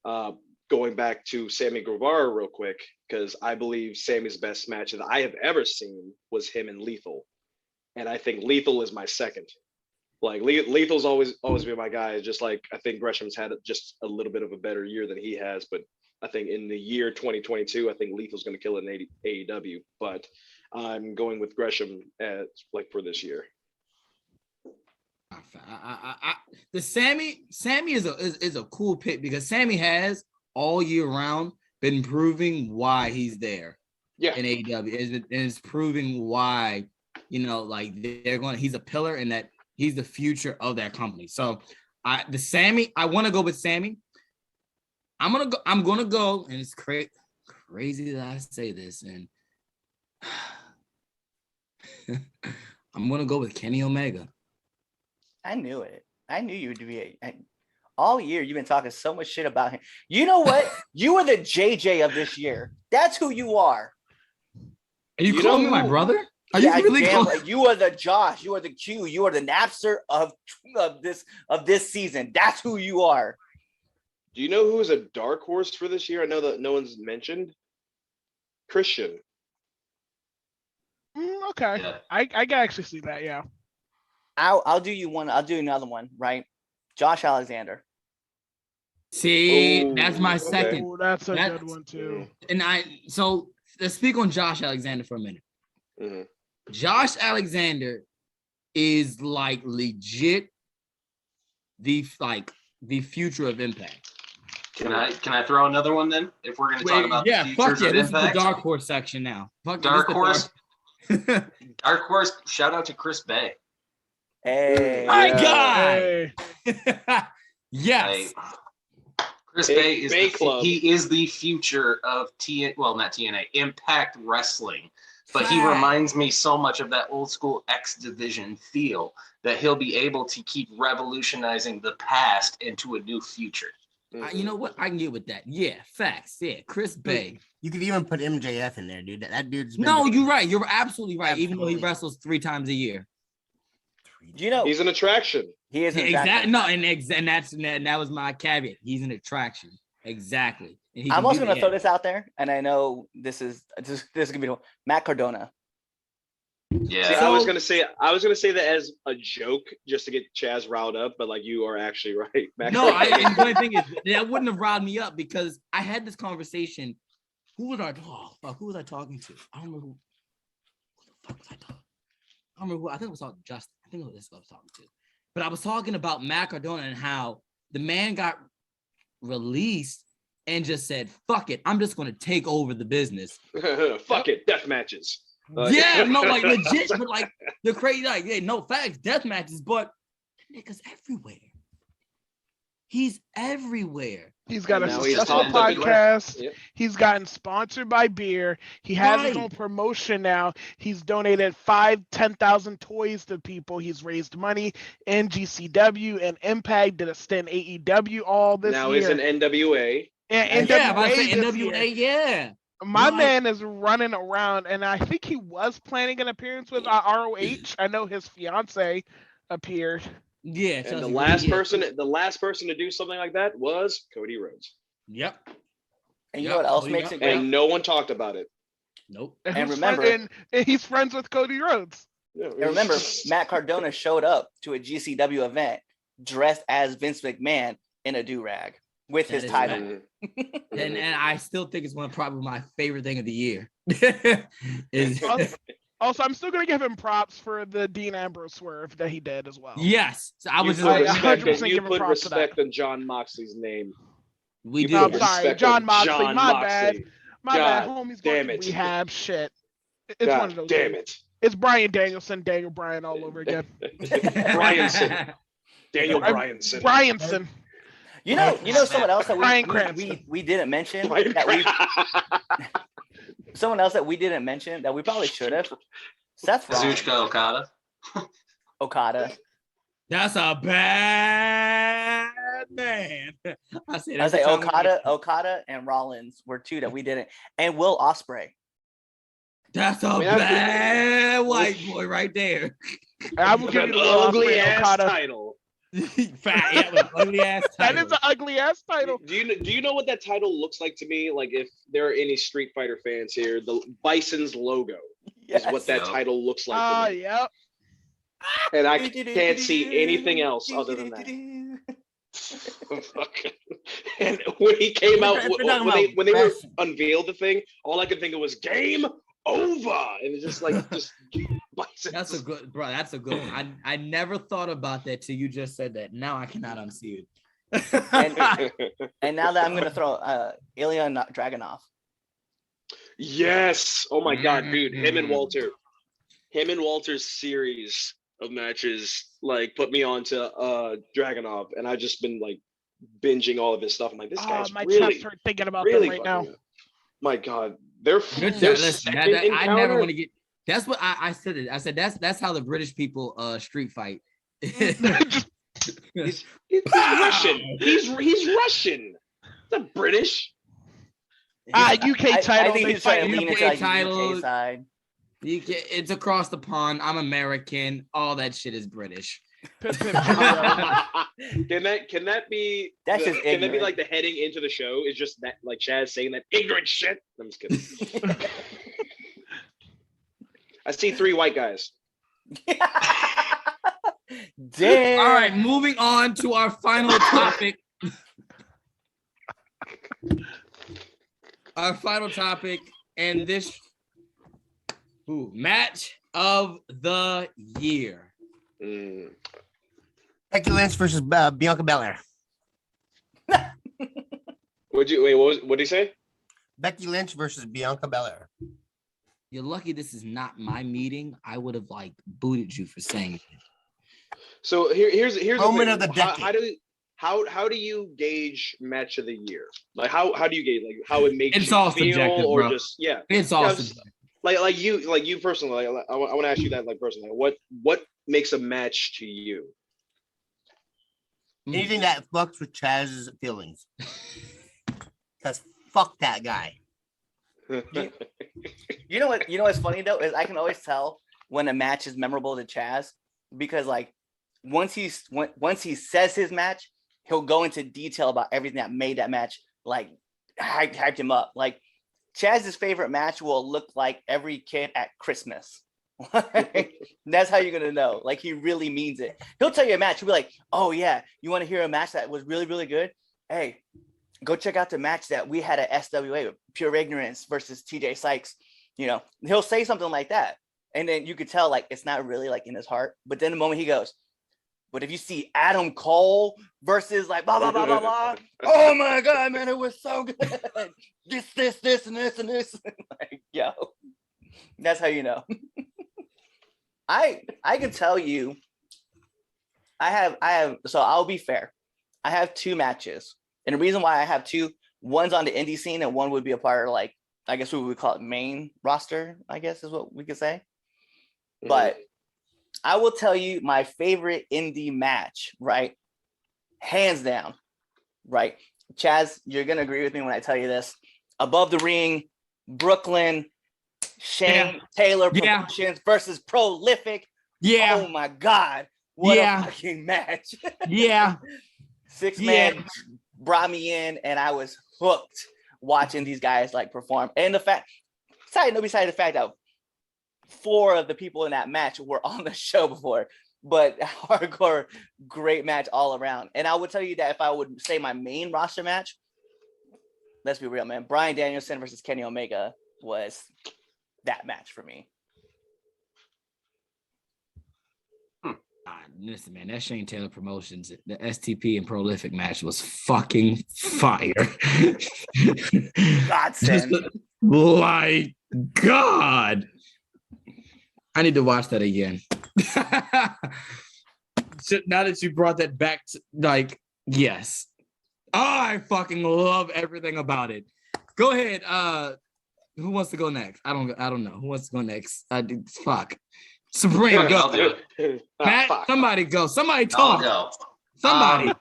going back to Sammy Guevara real quick, because I believe Sammy's best match that I have ever seen was him and Lethal. And I think Lethal is my second. Like Lethal's always been my guy. Just like I think Gresham's had just a little bit of a better year than he has, but I think in the year 2022, I think Lethal's going to kill it in AEW, but I'm going with Gresham for this year. The Sammy is a cool pick because Sammy has all year round been proving why he's there. Yeah. In AEW, it's proving why, like he's a pillar and that he's the future of that company. So I want to go with Sammy. I'm gonna go, and it's crazy that I say this, and I'm gonna go with Kenny Omega. I knew it. I knew you would be all year. You've been talking so much shit about him. You know what? You are the JJ of this year. That's who you are. Are you calling me my brother? Are you really you are the Josh. You are the Q. You are the Napster of this season. That's who you are. Do you know who is a dark horse for this year? I know that no one's mentioned. Christian. Okay. Yeah. I can actually see that. Yeah. I'll do you one. I'll do another one. Right. Josh Alexander. See, that's my second. Oh, that's a good one too. And so let's speak on Josh Alexander for a minute. Mm-hmm. Josh Alexander is like legit the future of Impact. Can I throw another one then? If we're going to talk about the futures of this Impact, is the dark horse section now. Dark horse. Dark horse. Shout out to Chris Bay. Hey, my God. Yes. Chris Bay is he is the future of not TNA, Impact Wrestling. But he reminds me so much of that old school X Division feel that he'll be able to keep revolutionizing the past into a new future. You know what? I can get with that. Yeah, facts. Yeah, Chris Bay. You could even put MJF in there, dude. That dude's been you're right. You're absolutely right. Even though he wrestles 3 times a year. He's an attraction. He is an attraction. No, and that was my caveat. He's an attraction. Exactly. I'm also going to throw this out there, and I know this is gonna be Matt Cardona. Yeah, See, I was gonna say that as a joke just to get Chaz riled up, but like you are actually right. Matt and the funny thing is that wouldn't have riled me up because I had this conversation. Who was I talking to? I don't remember who the fuck was I talking. I don't remember who. I think it was talking to Justin. I think it was this I was talking to. But I was talking about Matt Cardona and how the man got released and just said, fuck it, I'm just going to take over the business. Fuck it, death matches. Legit, but like the crazy, no facts, death matches, but that nigga's everywhere. He's everywhere. He's got a successful podcast. Yep. He's gotten sponsored by beer. He has his own promotion now. He's donated 10,000 toys to people. He's raised money in GCW and Impact. Did a stint AEW all this year. Now he's in NWA. And NWA, yeah. My man is running around, and I think he was planning an appearance with ROH. I know his fiance appeared. Yeah, and the last person to do something like that was Cody Rhodes. Yep. And you know what else makes it great? And no one talked about it. Nope. And remember, and he's friends with Cody Rhodes. Yeah, and remember, Matt Cardona showed up to a GCW event dressed as Vince McMahon in a do-rag with his title. and I still think it's probably my favorite thing of the year. Also, I'm still going to give him props for the Dean Ambrose swerve that he did as well. Yes. So I was you put respect on John Moxley's name. I'm sorry, John Moxley. My bad. Homie's going to rehab. Shit. It's one of those. Damn things. it. It's Brian Danielson, Daniel Bryan all over again. Bryanson. Daniel Bryanson. Bryanson. You know someone else that we didn't mention someone else that we didn't mention that we probably should have. Seth Rollins. Kazuchika Okada. That's a bad man. I say Okada and Rollins were 2 that we didn't, and Will Ospreay. That's a bad white boy right there. I will give you the ugly ass title. Ugly ass title. That is an ugly ass title. Do you know what that title looks like to me? Like if there are any Street Fighter fans here, the Bison's logo is what that title looks like. To me. Yep. And I can't see anything else other than that. And when he came out, when they unveiled the thing, all I could think of was game over, and it's just Bison. That's a good one. I never thought about that till you just said that. Now I cannot unsee it. And now that I'm gonna throw Ilya Dragunov. Yes. Oh my God, dude. Him and Walter's series of matches like put me onto Dragunov, and I've just been like binging all of his stuff. I'm like, this guy's my really, chest hurt thinking about really them right now. up. My God, their Listen, second encounter. I never want to get. That's what I said. It. I said that's how the British people street fight. He's Russian. He's Russian. It's not British. UK title. I think he's trying to lean into like the UK side. It's across the pond. I'm American. All that shit is British. Can that be? That's just can that be ignorant. like the heading into the show? Is just that like Chaz saying that ignorant shit? I'm just kidding. I see 3 white guys. Damn. All right, moving on to our final topic. Our final topic and this match of the year. Becky Lynch versus Bianca Belair. What did he say? Becky Lynch versus Bianca Belair. You're lucky this is not my meeting. I would have like booted you for saying it. So here's Moment the thing. of the decade. How do you gauge match of the year? Like how do you gauge like how it makes It's you all feel subjective, or bro. just It's all subjective. like you personally. Like, I want to ask you that like personally. What makes a match to you? Anything that fucks with Chaz's feelings. Because fuck that guy. You know what's funny though is I can always tell when a match is memorable to Chaz because like once he says his match, he'll go into detail about everything that made that match like hyped him up. Like Chaz's favorite match will look like every kid at Christmas. That's how you're gonna know. Like he really means it. He'll tell you a match. He'll be like, "Oh yeah, you want to hear a match that was really really good? Hey, go check out the match that we had at SWA, Pure Ignorance versus TJ Sykes." You know, he'll say something like that, and then you could tell like it's not really like in his heart. But then the moment he goes, "But if you see Adam Cole versus like blah blah blah blah blah, oh my god, man, it was so good. this and this and this." Like, yo, that's how you know. I can tell you, I have. So I'll be fair. I have 2 matches, and the reason why I have 2, one's on the indie scene, and one would be a part of like I guess we would call it main roster. I guess is what we could say. But I will tell you my favorite indie match, right? Hands down, right? Chaz, you're gonna agree with me when I tell you this. Above the Ring, Brooklyn, Shane Taylor Promotions versus Prolific. Yeah. Oh my God. What a fucking match. 6-man brought me in and I was hooked watching these guys like perform. And the fact, besides the fact that 4 of the people in that match were on the show before, but hardcore, great match all around. And I would tell you that if I would say my main roster match, let's be real, man. Bryan Danielson versus Kenny Omega was that match for me. Listen, man, that Shane Taylor Promotions, the STP and Prolific match was fucking fire. Godsend. Like, God. I need to watch that again. Now that you brought that back, like, yes. Oh, I fucking love everything about it. Go ahead. Who wants to go next? I don't know. Who wants to go next? Fuck. Supreme, go. I'll do it. Matt, somebody go. Somebody talk. I'll go. Somebody.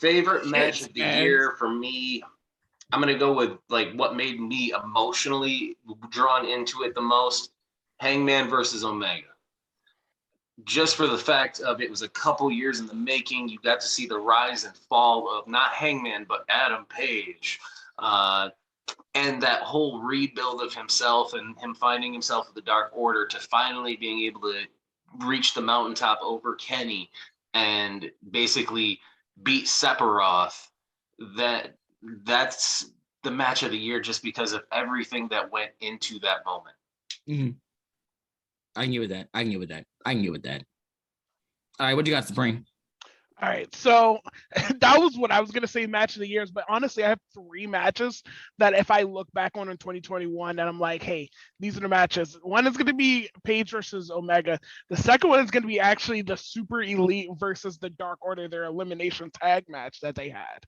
Favorite match of the year for me, I'm going to go with like what made me emotionally drawn into it the most. Hangman versus Omega. Just for the fact of it was a couple years in the making. You got to see the rise and fall of not Hangman, but Adam Page. And that whole rebuild of himself and him finding himself with the Dark Order to finally being able to reach the mountaintop over Kenny and basically beat Sephiroth. That's the match of the year just because of everything that went into that moment. Mm-hmm. I can get with that. All right, what you got, Supreme? All right, so that was what I was gonna say match of the years, but honestly, I have 3 matches that if I look back on in 2021, and I'm like, hey, these are the matches. One is gonna be Paige versus Omega. The second one is gonna be actually the Super Elite versus the Dark Order, their elimination tag match that they had.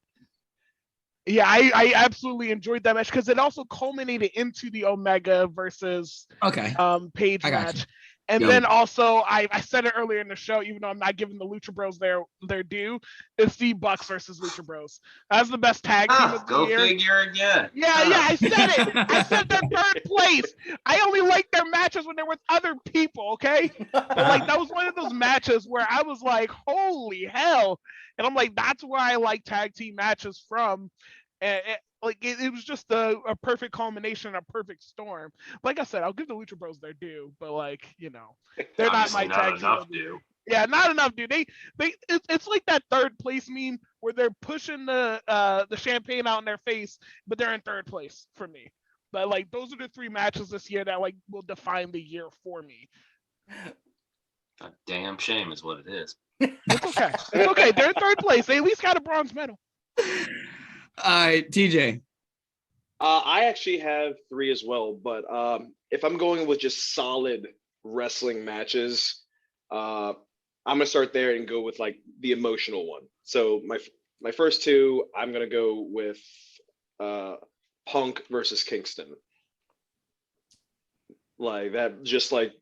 Yeah, I absolutely enjoyed that match because it also culminated into the Omega versus Paige match. And then also, I said it earlier in the show, even though I'm not giving the Lucha Bros their due, it's the Bucks versus Lucha Bros. That's the best tag team of the Go year. figure again. Yeah, I said it. I said they're third place. I only like their matches when they're with other people, okay? But like that was one of those matches where I was like, holy hell. And I'm like, that's where I like tag team matches from. And it was just a perfect culmination, a perfect storm. Like I said, I'll give the Lucha Bros their due, but like, they're not my tag team of the year. Yeah, not enough, dude. It's like that third place meme where they're pushing the champagne out in their face, but they're in third place for me. But like those are the 3 matches this year that like will define the year for me. A damn shame is what it is. It's okay. It's okay. They're in third place. They at least got a bronze medal. All right, TJ. I actually have 3 as well, but if I'm going with just solid wrestling matches, I'm gonna start there and go with like the emotional one. So my first 2, I'm gonna go with Punk versus Kingston. Like that, just like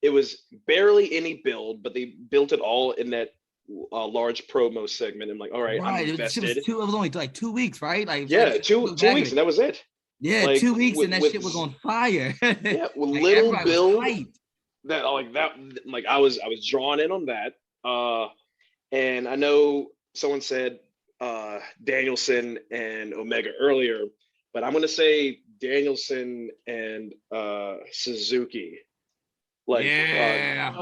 it was barely any build, but they built it all in that large promo segment. I'm like, all right, I'm invested. It was only like 2 weeks, right? Like 2 weeks, and that was it. Yeah, like, 2 weeks, and that shit was on fire. Yeah, with like little build. That I was drawn in on that. And I know someone said Danielson and Omega earlier, but I'm gonna say Danielson and Suzuki. Like that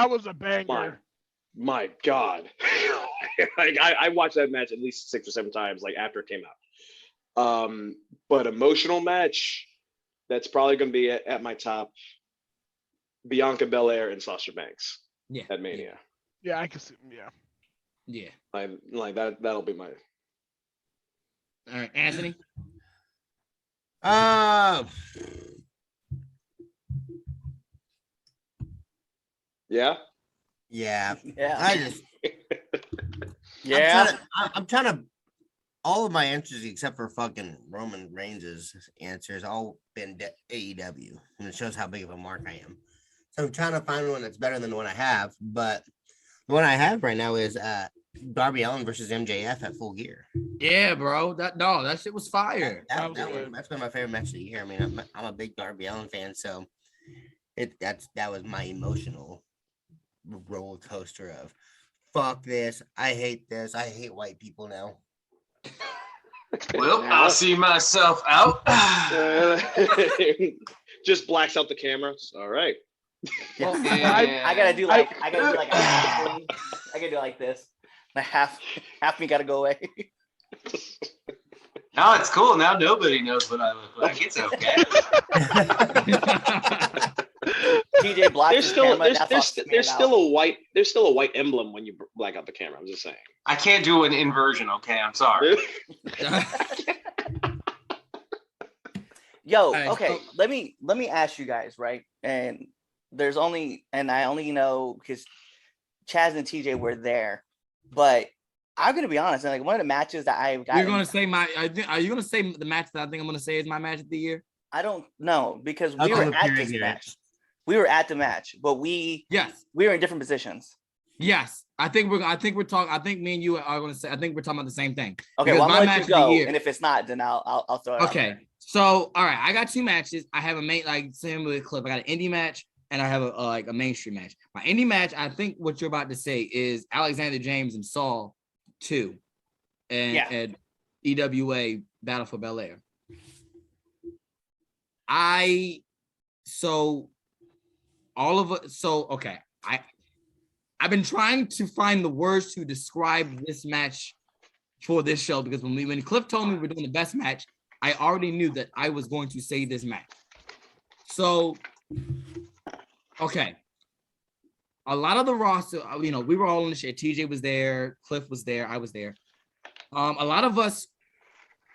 was a banger. My God. Like I watched that match at least 6 or 7 times, like after it came out. But emotional match, that's probably gonna be at my top. Bianca Belair and Sasha Banks. Yeah. At Mania. Yeah, I can see. Yeah. Like that'll be my. All right, Anthony. Yeah. Yeah. Yeah. I just. Yeah. I'm trying to. All of my answers except for fucking Roman Reigns' answers all been AEW, and it shows how big of a mark I am. So I'm trying to find one that's better than the one I have, but the one I have right now is Darby Allin versus MJF at Full Gear. Yeah, bro. That shit was fire. That's been my favorite match of the year. I mean, I'm a big Darby Allin fan, so that was my emotional roller coaster of fuck this, I hate this, I hate white people now. Well, I'll see myself out. Just blacks out the camera. All right. Well, I gotta do like I gotta do like this. The half me gotta go away. Now it's cool. Now nobody knows what I look like. It's okay. TJ black. There's still a white emblem when you black out the camera. I'm just saying. I can't do an inversion. Okay, I'm sorry. Yo, okay. Let me ask you guys, right? And I only know because Chaz and TJ were there, but I'm gonna be honest. And like one of the matches that I've got. You're gonna say are you gonna say the match that I think I'm gonna say is my match of the year? I don't know because we were at this match. We were at the match, but we were in different positions. Yes, I think we're talking. I think me and you are going to say. I think we're talking about the same thing. Okay, well, I'm gonna let you go, and if it's not, then I'll throw it. Okay, so all right, I got 2 matches. I have a main same with Cliff. I got an indie match and I have a mainstream match. My indie match, I think what you're about to say is Alexander James and Saul 2, and EWA Battle for Bel Air. I've been trying to find the words to describe this match for this show because when Cliff told me we're doing the best match, I already knew that I was going to say this match. So, okay. a lot of the roster, we were all in the shit. TJ was there, Cliff was there, I was there. A lot of us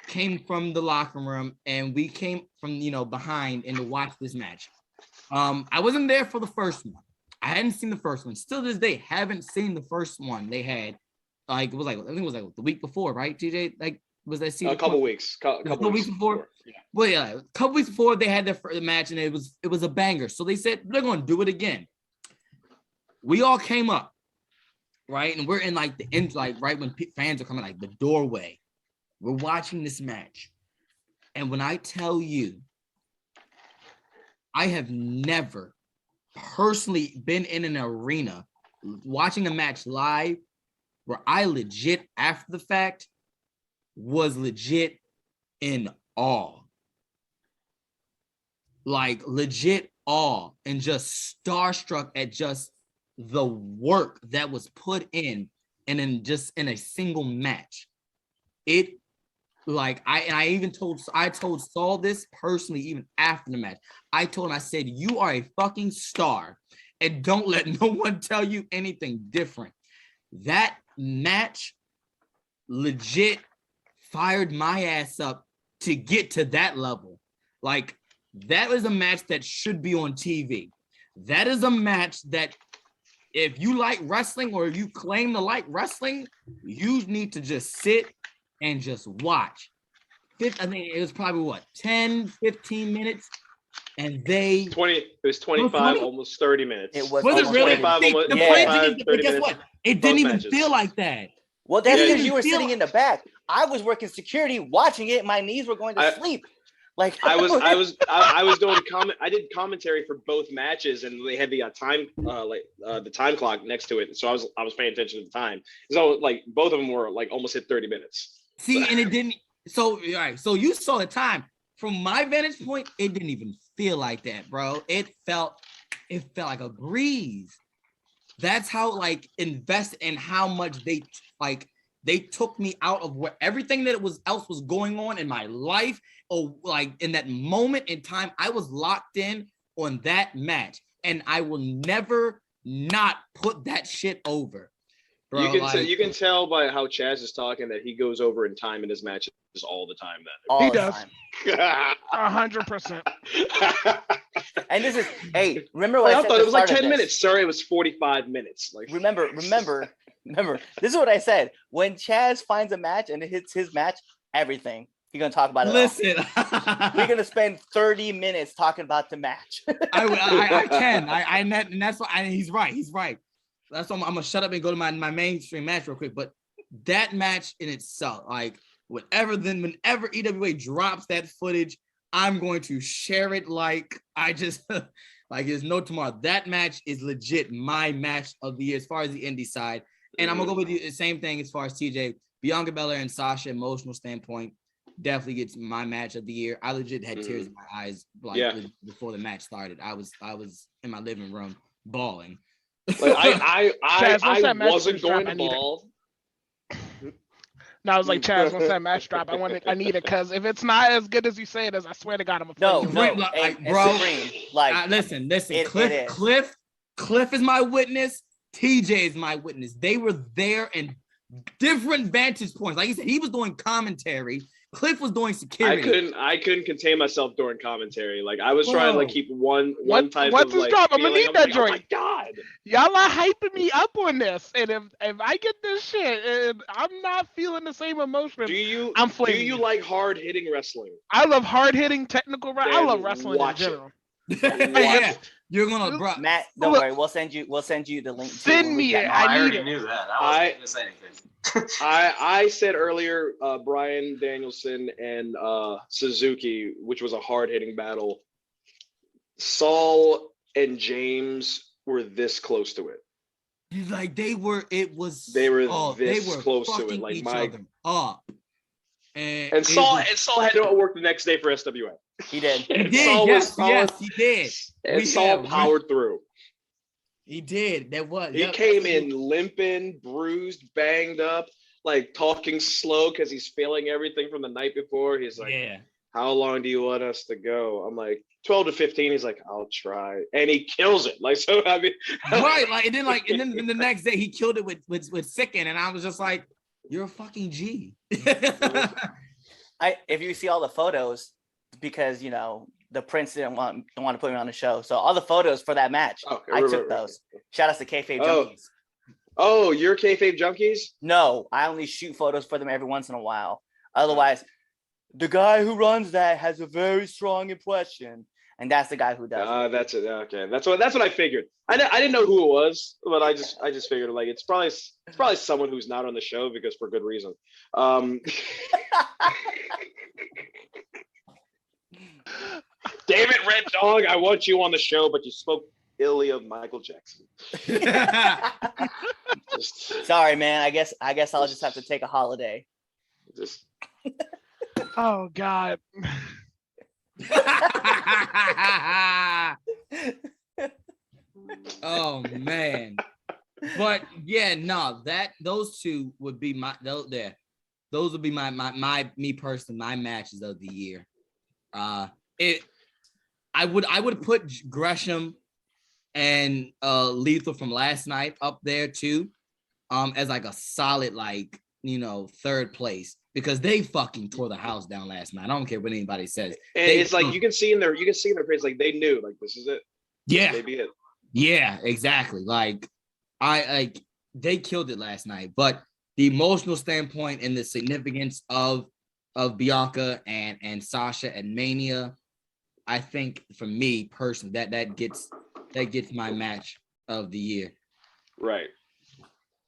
came from the locker room and we came from behind and to watch this match. I wasn't there for the first one. I hadn't seen the first one. Still to this day, haven't seen the first one they had. I think it was like the week before, right, TJ? Like, was that season? A couple weeks. Couple weeks before. Yeah. Well, yeah, a couple weeks before they had their first match, and it was a banger. So they said they're going to do it again. We all came up, right, and we're in like the end, like right when fans are coming, like the doorway. We're watching this match, and when I tell you, I have never personally been in an arena watching a match live where I legit, after the fact, was legit in awe. Like legit awe and just starstruck at just the work that was put in and in just in a single match. It like I told Saul this personally even after the match. I told him, I said, you are a fucking star and don't let no one tell you anything different. That match legit fired my ass up to get to that level. Like, that is a match that should be on TV. That is a match that if you like wrestling or if you claim to like wrestling, you need to just sit and just watch. I think it was probably 10, 15 minutes. And they 20, it was 25, almost 30 minutes. It was it really? 25, See, almost, the yeah, funny 25, thing is, 30 guess minutes. what? It didn't even matches. feel like that. Well, that's Yeah, because you you were feel- sitting in the back. I was working security, watching it. My knees were going to sleep. Like I was doing I did commentary for both matches, and they had the time the time clock next to it. So I was paying attention to the time. So like both of them were like almost hit 30 minutes. See, and it didn't. So all right, so you saw the time. From my vantage point, it didn't even feel like that, bro. It felt like a breeze. That's how like invested in how much they took me out of where everything that else was going on in my life, or like in that moment in time. I was locked in on that match, and I will never not put that shit over. Bro, You can tell by how Chaz is talking that he goes over in time in his matches all the time. He does. 100%. And this is, hey, remember what I said? thought it was like 10 this. minutes. Sorry, it was 45 minutes. Like Remember. This is what I said. When Chaz finds a match and it hits his match, everything. He's gonna talk about it. Listen, We're gonna spend 30 minutes talking about the match. I can. And that's why he's right. He's right. That's why I'm gonna shut up and go to my mainstream match real quick. But that match in itself, like whenever EWA drops that footage, I'm going to share it like I just like there's no tomorrow. That match is legit my match of the year as far as the indie side. And I'm gonna go with you the same thing as far as TJ, Bianca Belair and Sasha, emotional standpoint, definitely gets my match of the year. I legit had tears in my eyes before the match started. I was in my living room bawling. Like, Chaz, once that I match wasn't drop, going I to need it. ball. No, I was like, Chaz, once that match drop, I need it, because if it's not as good as you say it is, I swear to God, I'm No, afraid. Bro, Supreme, like listen. it Cliff is my witness. TJ is my witness. They were there in different vantage points. Like he said, he was doing commentary. Cliff was doing security. I couldn't contain myself during commentary. Like I was trying to like keep one type Once of it's like dropped, I'm gonna feeling. need that like, joint. Oh my God. Y'all are hyping me up on this, and if I get this shit and I'm not feeling the same emotion, Do you like hard hitting wrestling? I love hard hitting technical wrestling. I love wrestling in watch it. general. Yeah, you're gonna, bro. Matt, don't worry, we'll send you the link. Send me it. I I need already it. knew that. I wasn't gonna say anything. I said earlier, Bryan Danielson and Suzuki, which was a hard hitting battle. Saul and James were this close to it. Like they were close to it. fucking Like each other up. And Saul had to work the next day for SWA. He did. He did. Yes, he did. And Saul powered through. He did. He came in limping, bruised, banged up, like talking slow because he's feeling everything from the night before. He's like, how long do you want us to go? I'm like, 12 to 15. He's like, I'll try. And he kills it. Like, so, I mean. Right. And then the next day he killed it with Sicken. And I was just like, you're a fucking G. If you see all the photos, because, the Prince didn't want to put me on the show. So all the photos for that match, I took those. Shout out to Kayfabe Junkies. Oh, you're Kayfabe Junkies? No, I only shoot photos for them every once in a while. Otherwise, the guy who runs that has a very strong impression, and that's the guy who does it. That's it. Okay, that's what I figured. I didn't know who it was, but I just figured like it's probably someone who's not on the show because for good reason. Damn it, Red Dog! I want you on the show, but you spoke illy of Michael Jackson. Sorry, man. I guess I'll just have to take a holiday. Oh God. Oh man. But yeah, no, those two would be those would be my me personally, my matches of the year. I would put Gresham and Lethal from last night up there too, as like a solid third place, because they fucking tore the house down last night. I don't care what anybody says. And it's like you can see in their face like they knew like this is it. Yeah, maybe it. Yeah, exactly. Like they killed it last night, but the emotional standpoint and the significance of Bianca and Sasha and Mania, I think for me personally, that gets my match of the year. Right.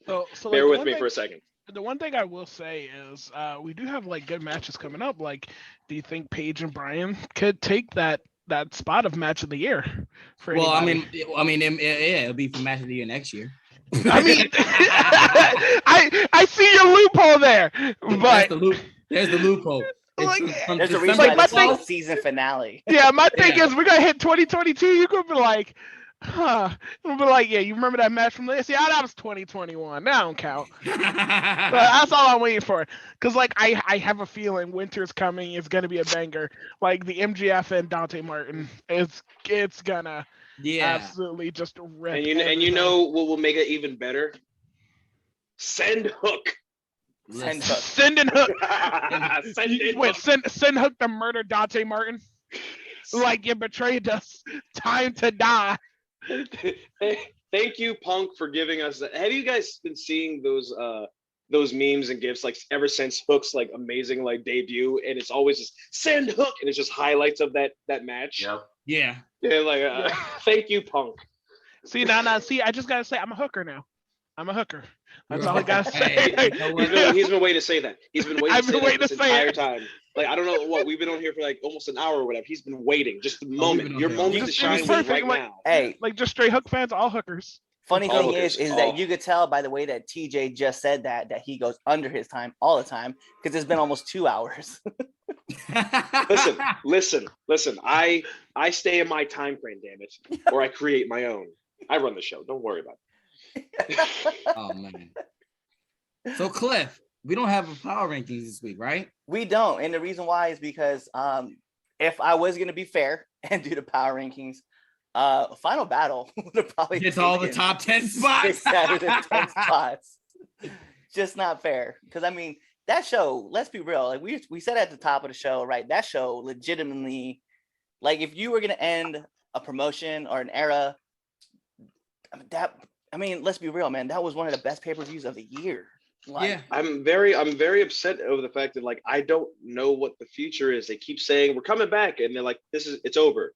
So bear with me for a second. The one thing I will say is we do have like good matches coming up. Like, do you think Paige and Brian could take that spot of match of the year? Well, anybody? I mean, it'll be for match of the year next year. I mean, I see your loophole there, but there's the loophole. There's a reason why it's the season finale. Yeah, my thing is we're gonna hit 2022. You're gonna be like, I'm gonna be like, yeah, you remember that match from this? Yeah, that was 2021. That don't count. But that's all I'm waiting for. Cause like I have a feeling winter's coming. It's gonna be a banger. Like the MGF and Dante Martin. It's gonna absolutely just rip. And you know what will make it even better? Send Hook. Send Hook. Send Hook to murder Dante Martin. Like you betrayed us. Time to die. Thank you, Punk, for giving us that. Have you guys been seeing those memes and gifs like ever since Hook's like amazing like debut? And it's always just Send Hook, and it's just highlights of that match. Yep. Yeah. Yeah, like thank you, Punk. See, I just gotta say I'm a hooker now. I'm a hooker. That's all I gotta say. He's been waiting to say that. He's been waiting to say that this entire time. Like, I don't know what we've been on here for like almost an hour or whatever. He's been waiting. Just the moment. Your moment to shine right now. Hey, like just straight Hook fans, all hookers. Funny thing is that you could tell by the way that TJ just said that he goes under his time all the time because it's been almost 2 hours. Listen. I stay in my time frame, damn it, or I create my own. I run the show. Don't worry about it. Oh man. So Cliff, we don't have a power rankings this week, right? We don't, and the reason why is because if I was going to be fair and do the power rankings, Final Battle would have probably it's all the top 10 spots. 6 out of the 10 spots. Just not fair, because I mean that show. Let's be real. Like we said at the top of the show, right? That show legitimately, like if you were going to end a promotion or an era, let's be real, man. That was one of the best pay-per-views of the year. Like, yeah, I'm very upset over the fact that like I don't know what the future is. They keep saying we're coming back, and they're like, it's over.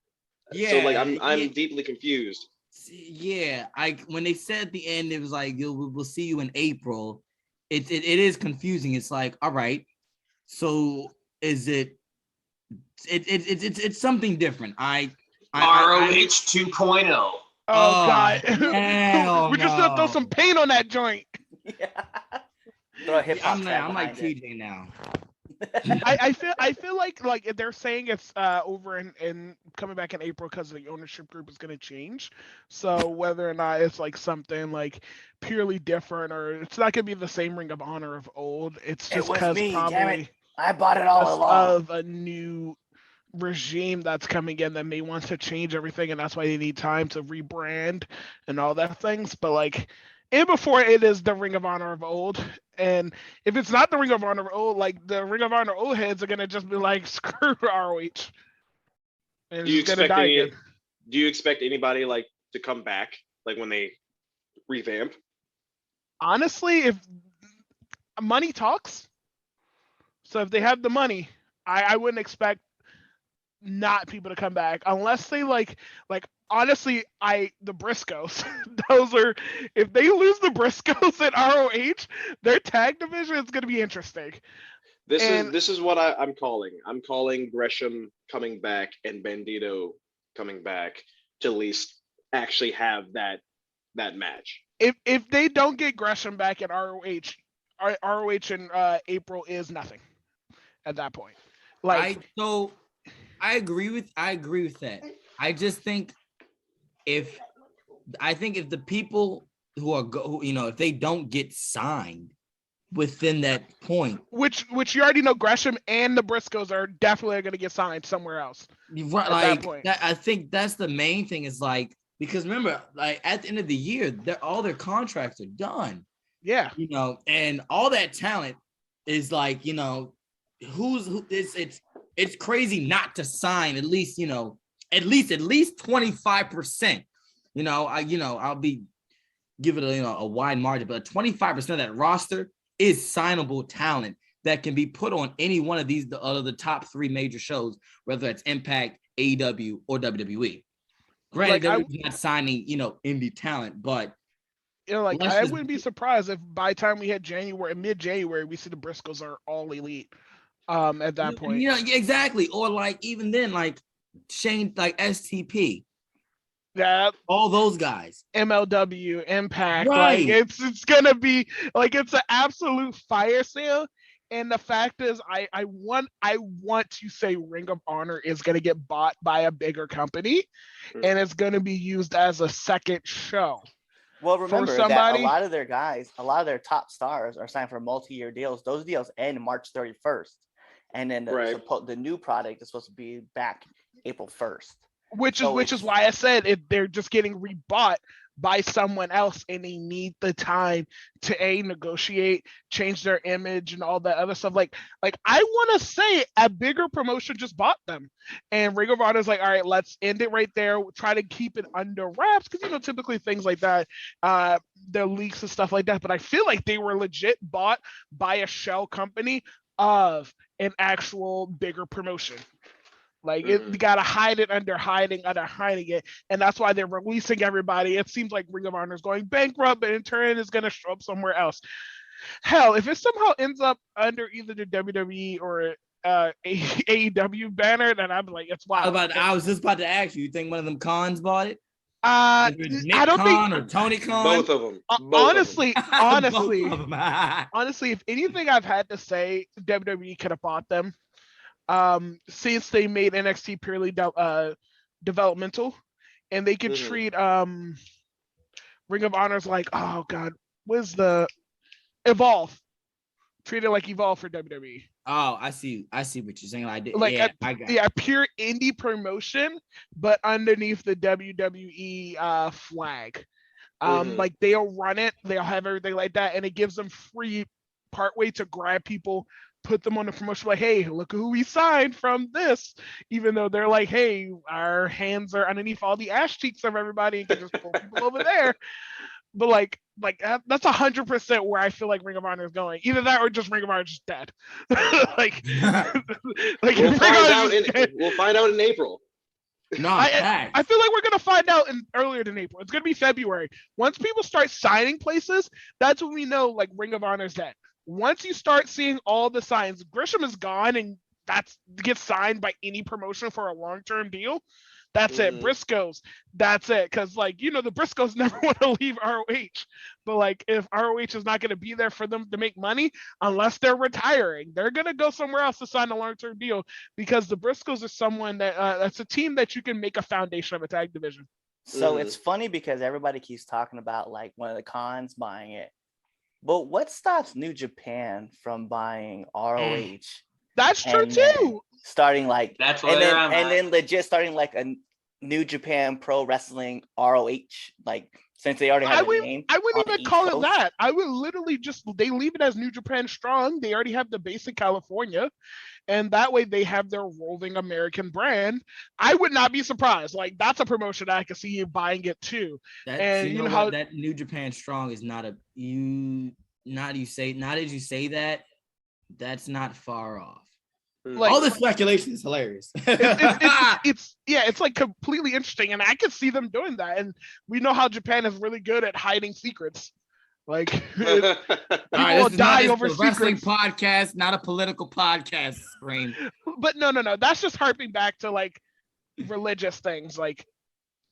Yeah. So like I'm deeply confused. Yeah, when they said at the end, it was like we'll see you in April. It is confusing. It's like, all right, so is it? It's something different. ROH 2.0. Oh God, we just gonna throw some paint on that joint. Yeah. I'm like TJ now. I feel like they're saying it's over and coming back in April because the ownership group is going to change. So whether or not it's like something like purely different or it's not going to be the same Ring of Honor of old. It's just because probably I bought it all along of a new regime that's coming in that may want to change everything, and that's why they need time to rebrand and all that things. But like, and before it is the Ring of Honor of old, and if it's not the Ring of Honor of old, like the Ring of Honor old heads are gonna just be like, screw ROH, and Do you it's gonna expect die any? again. Do you expect anybody like to come back, like when they revamp? Honestly, if money talks, so if they have the money, I wouldn't expect not people to come back unless they like honestly the Briscoes those are if they lose the Briscoes at ROH, their tag division is going to be interesting. This is what I'm calling. I'm calling Gresham coming back and Bandito coming back to at least actually have that match. If they don't get Gresham back at ROH, ROH in April is nothing at that point. Like I agree with that. I just think if the people who are if they don't get signed within that point, which you already know, Gresham and the Briscoes are definitely going to get signed somewhere else. Right, like I think that's the main thing is like, because remember, like at the end of the year, all their contracts are done. Yeah, and all that talent is like, it's crazy not to sign at least 25%. I'll be give it a wide margin, but 25% of that roster is signable talent that can be put on any one of these the top 3 major shows, whether it's Impact, AEW, or WWE. Granted, they're not signing indie talent, but I wouldn't be surprised if by the time we hit mid-January, we see the Briscoes are all elite. At that point, exactly, or like even then, like Shane, like STP, all those guys, MLW, Impact, right? Like it's gonna be like it's an absolute fire sale. And the fact is, I want to say Ring of Honor is gonna get bought by a bigger company, and it's gonna be used as a second show. Well, remember that a lot of their guys, a lot of their top stars are signed for multi-year deals. Those deals end March 31st. And then the new product is supposed to be back April 1st. Which is why I said they're just getting rebought by someone else, and they need the time to negotiate, change their image, and all that other stuff. Like I want to say a bigger promotion just bought them, and Ring of Honor is like, all right, let's end it right there. We'll try to keep it under wraps because typically things like that, the leaks and stuff like that. But I feel like they were legit bought by a shell company of an actual bigger promotion. Like you gotta hide it under hiding it, and that's why they're releasing everybody. It seems like Ring of Honor is going bankrupt, but in turn is gonna show up somewhere else. Hell, if it somehow ends up under either the WWE or AEW banner, then I'm like, it's wild. I was just about to ask you. You think one of them cons bought it? I don't think or Tony Khan. Both of them. Honestly, if anything I've had to say, WWE could have bought them. Since they made NXT purely developmental, and they could treat Ring of Honor's like, oh god, what's the Evolve? Treat it like Evolve for WWE. Oh, I see what you're saying. I got a pure indie promotion, but underneath the WWE flag. Like they'll run it, they'll have everything like that, and it gives them free partway to grab people, put them on the promotion, like, hey, look who we signed from this, even though they're like, hey, our hands are underneath all the ass cheeks of everybody and can just pull people over there. But like that's 100% where I feel like Ring of Honor is going. Either that or just Ring of Honor is just dead. like we'll find out in April. No, I feel like we're gonna find out earlier than April. It's gonna be February. Once people start signing places, that's when we know like Ring of Honor is dead. Once you start seeing all the signs, Gresham is gone, and that's gets signed by any promotion for a long-term deal. That's it. Briscoes, that's it. Because the Briscoes never want to leave ROH. But like, if ROH is not going to be there for them to make money, unless they're retiring, they're going to go somewhere else to sign a long-term deal. Because the Briscoes are someone that's a team that you can make a foundation of a tag division. So it's funny because everybody keeps talking about like one of the cons buying it. But what stops New Japan from buying ROH That's true And then too. starting like That's and where then I'm and at. then legit starting like a New Japan Pro Wrestling ROH, like since they already have the name. I on wouldn't the even East call it Coast. that. I would literally just they leave it as New Japan Strong. They already have the base in California, and that way they have their rolling American brand. I would not be surprised. Like that's a promotion I could see you buying it too. That's And you you know know what how that New Japan Strong is not a you. Not you say. Not as you say that. That's not far off. like All this speculation is hilarious. it's like completely interesting, and I could see them doing that. And we know how Japan is really good at hiding secrets. Like people All right, will this is not die this over is a wrestling secrets. podcast, not a political podcast. Scream. But no, that's just harping back to like religious things. Like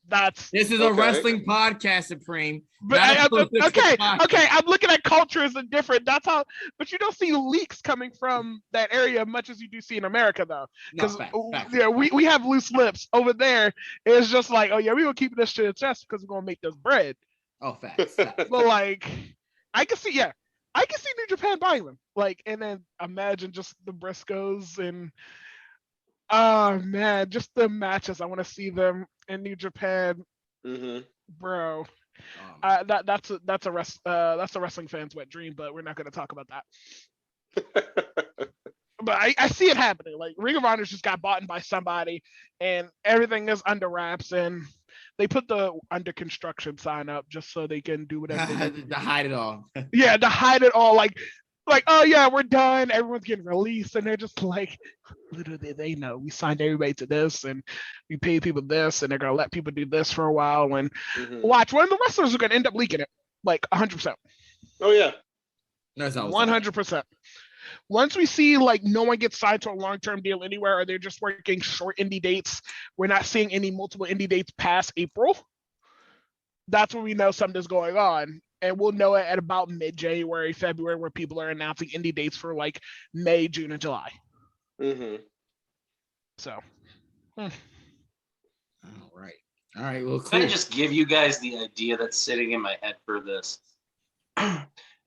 that's This is a wrestling podcast, Supreme. but not a I, political okay, podcast. okay. I'm looking at cultures and different. That's how. But you don't see leaks coming from that area much as you do see in America, though. No, Because facts. yeah, we have loose lips over there. It's just like, oh yeah, we gonna keep this to the chest because we're gonna make this bread. Oh, facts. But like, I can see New Japan buying them. Like, and then imagine just the Briscoes and oh man, just the matches. I want to see them in New Japan, bro. That's a wrestling fan's wet dream, but we're not going to talk about that. But I see it happening. Like Ring of Honor just got bought by somebody, and everything is under wraps, and they put the under construction sign up just so they can do whatever. They To hide it all. Yeah, to hide it all. Like, oh yeah, we're done. Everyone's getting released, and they're just like, literally, they know we signed everybody to this, and we paid people this, and they're gonna let people do this for a while. And watch, one of the wrestlers are gonna end up leaking it, like 100%. Oh yeah, That's 100%. Once we see like no one gets signed to a long-term deal anywhere, or they're just working short indie dates, we're not seeing any multiple indie dates past April. That's when we know something's going on. And we'll know it at about mid-January, February, where people are announcing indie dates for like May, June, and July. So. All right. Well, cool. Can I just give you guys the idea that's sitting in my head for this?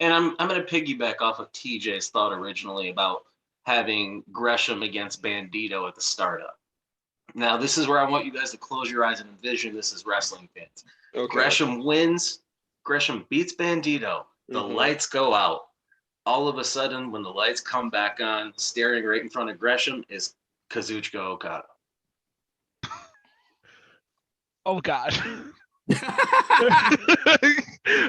And I'm going to piggyback off of TJ's thought originally about having Gresham against Bandito at the startup. Now, this is where I want you guys to close your eyes and envision this as wrestling fans. Okay. Gresham wins. Gresham beats Bandito. The lights go out. All of a sudden, when the lights come back on, staring right in front of Gresham is Kazuchika Okada. Oh, God.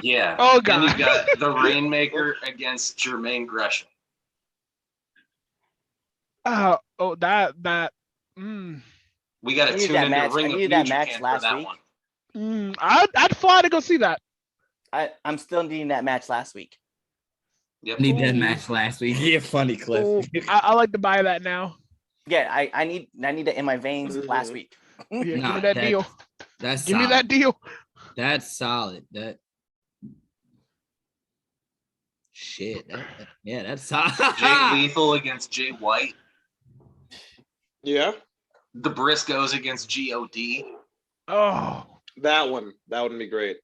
Yeah. Oh, Then God. you got the Rainmaker against Jermaine Gresham. That. We got to tune into Ring of New Japan for that one. I'd fly to go see that. I'm still needing that match last week. Yep. Need that match last week. Yeah, funny Cliff. Ooh, I like to buy that now. Yeah, I need that in my veins last week. Yeah, give Nah, me that deal. That's Give me solid. that deal. That's solid. That's solid. Jay Lethal against Jay White. Yeah. The Briscoes against God. Oh, That one would be great.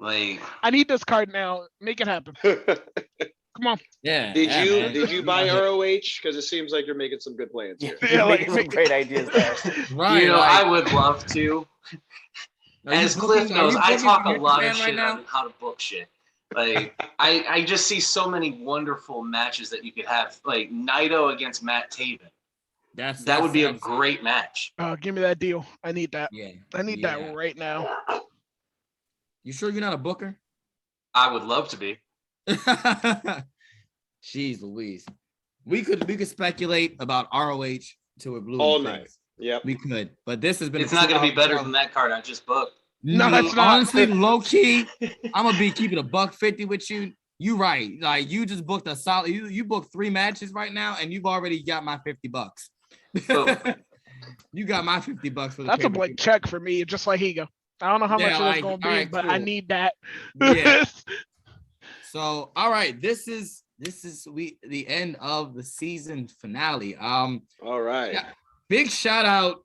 Like, I need this card now. Make it happen. Come on. Yeah. Did you buy ROH? Because it seems like you're making some good plans here. Yeah, You're like, making some great ideas there. Right. you know, like, I would love to. As Cliff knows, I talk a lot of shit on how to book shit. Like, I just see so many wonderful matches that you could have. Like, Naito against Matt Taven. That would be a great match. Oh, give me that deal. I need that. Yeah. I need that right now. You sure you're not a booker? I would love to be. Jeez Louise. We could speculate about ROH till we're blue. All night. Yep. We could. But this has been It's not going to be better than that card I just booked. No, it's not. Honestly, low key, I'm gonna be keeping $150 with you. You right. Like you just booked a solid. You booked 3 matches right now, and you've already got my $50. You got my $50 for the. That's a blank check for me, just like Higo. I don't know how much it's gonna be, but I need that. Yeah. So, all right, this is the end of the season finale. All right. Yeah, big shout out.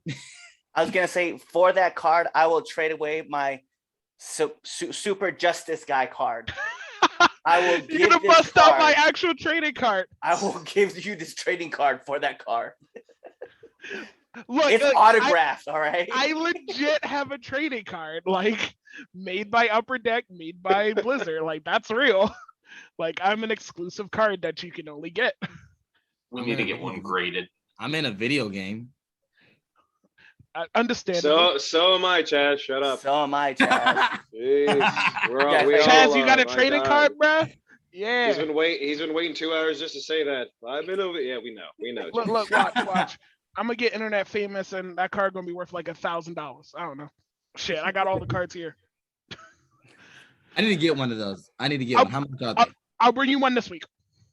I was gonna say for that card, I will trade away my super justice guy card. I will You're give gonna this bust out my card. actual trading card. I will give you this trading card for that car. Look, It's autographed, all right? I legit have a trading card, like made by Upper Deck, made by Blizzard. Like that's real. Like I'm an exclusive card that you can only get. We need to get one graded. I'm in a video game. Understandable. So am I, Chaz. Shut up. So am I, Chaz. Jeez. We're all, Yeah, we all Chaz, you got a my trading God. card, bruh? Yeah. He's been waiting 2 hours just to say that. I've been over. Yeah, we know. Look, watch. I'm gonna get internet famous, and that card gonna be worth like $1,000. I don't know. Shit, I got all the cards here. I need to get one of those. I need to get one. How much are they? I'll bring you one this week.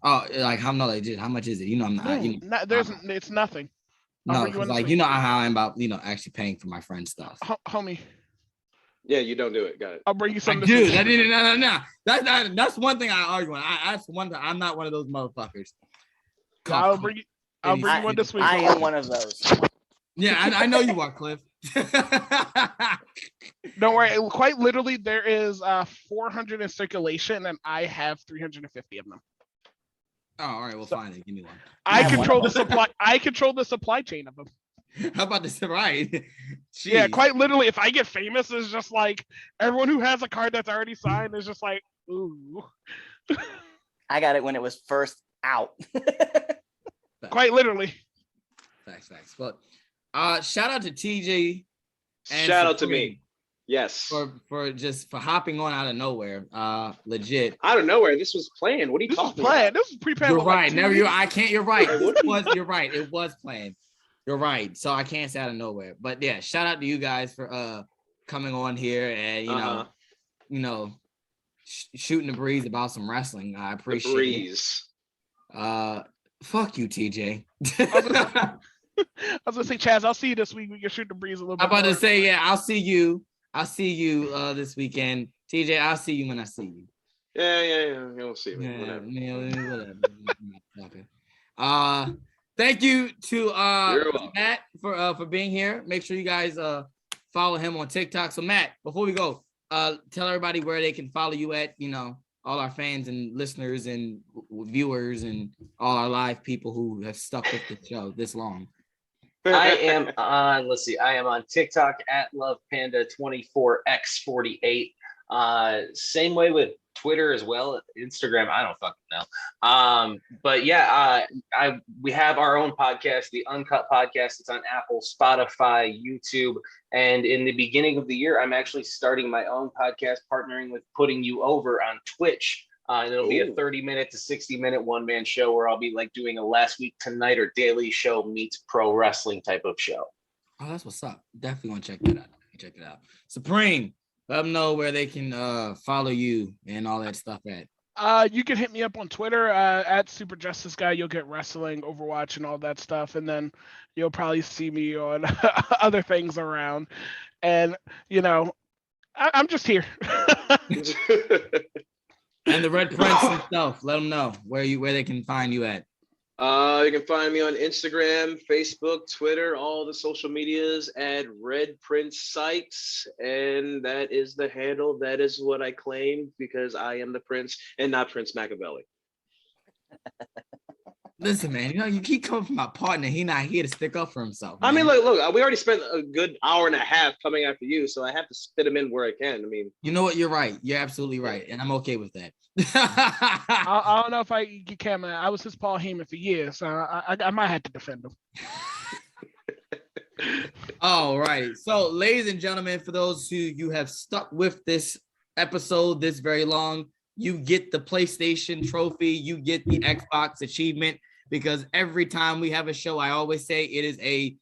Oh, like how much is it? You know, I'm not. You know, It's nothing. no, because like you know how I'm about actually paying for my friend's stuff. Homie. Yeah, you don't do it. Got it. I'll bring you some. Dude, no. That's one thing I argue on. That's one thing. I'm not one of those motherfuckers. I'll bring you one this week. I am one of those. Yeah, I know you are, Cliff. Don't worry. Quite literally, there is 400 in circulation, and I have 350 of them. Oh, all right. Well, fine. Give me one. I control the supply. I control the supply chain of them. How about this? Right? Jeez. Yeah, quite literally. If I get famous, it's just like everyone who has a card that's already signed is just like, ooh. I got it when it was first out. Quite literally. Facts. But shout out to TJ. And Shout out to me. Yes. For hopping on out of nowhere. Legit. Out of nowhere. This was planned. What are you talking about? This was pre-planned. You're right. You're right. You're right. It was planned. You're right. So I can't say out of nowhere. But yeah, shout out to you guys for coming on here and you know, shooting the breeze about some wrestling. I appreciate it. Fuck you, TJ. I was gonna say, Chaz, I'll see you this week. We can shoot the breeze a little bit. I'm about more. to say, yeah, I'll see you this weekend. TJ, I'll see you when I see you. Yeah. You'll see me. Whatever. Thank you to Matt for being here. Make sure you guys follow him on TikTok. So Matt, before we go, tell everybody where they can follow you at, all our fans and listeners and viewers and all our live people who have stuck with the show this long. I am on TikTok at lovepanda24x48. Same way with Twitter as well. Instagram, I don't fucking know. But yeah, we have our own podcast, the Uncut Podcast. It's on Apple, Spotify, YouTube. And in the beginning of the year, I'm actually starting my own podcast, partnering with Putting You Over on Twitch. And it'll be a 30-minute to 60-minute one-man show where I'll be like doing a Last Week Tonight or Daily Show meets pro wrestling type of show. Oh, that's what's up. Definitely want to check that out. Check it out. Supreme, let them know where they can follow you and all that stuff at. You can hit me up on Twitter at Super Justice Guy. You'll get wrestling, Overwatch, and all that stuff, and then you'll probably see me on other things around. And I'm just here. And the Red Prince himself, let them know where they can find you at. You can find me on Instagram, Facebook, Twitter, all the social medias at Red Prince Sykes, and that is the handle. That is what I claim because I am the Prince and not Prince Machiavelli. Listen, man, you keep coming from my partner. He not here to stick up for himself. Man. I mean, look, we already spent a good hour and a half coming after you, so I have to fit him in where I can. I mean, you know what? You're right. You're absolutely right, and I'm okay with that. I don't know if I can. I was his Paul Heyman for years, so I might have to defend him. All right. So, ladies and gentlemen, for those who you have stuck with this episode this very long, you get the PlayStation trophy, you get the Xbox achievement, because every time we have a show, I always say it is a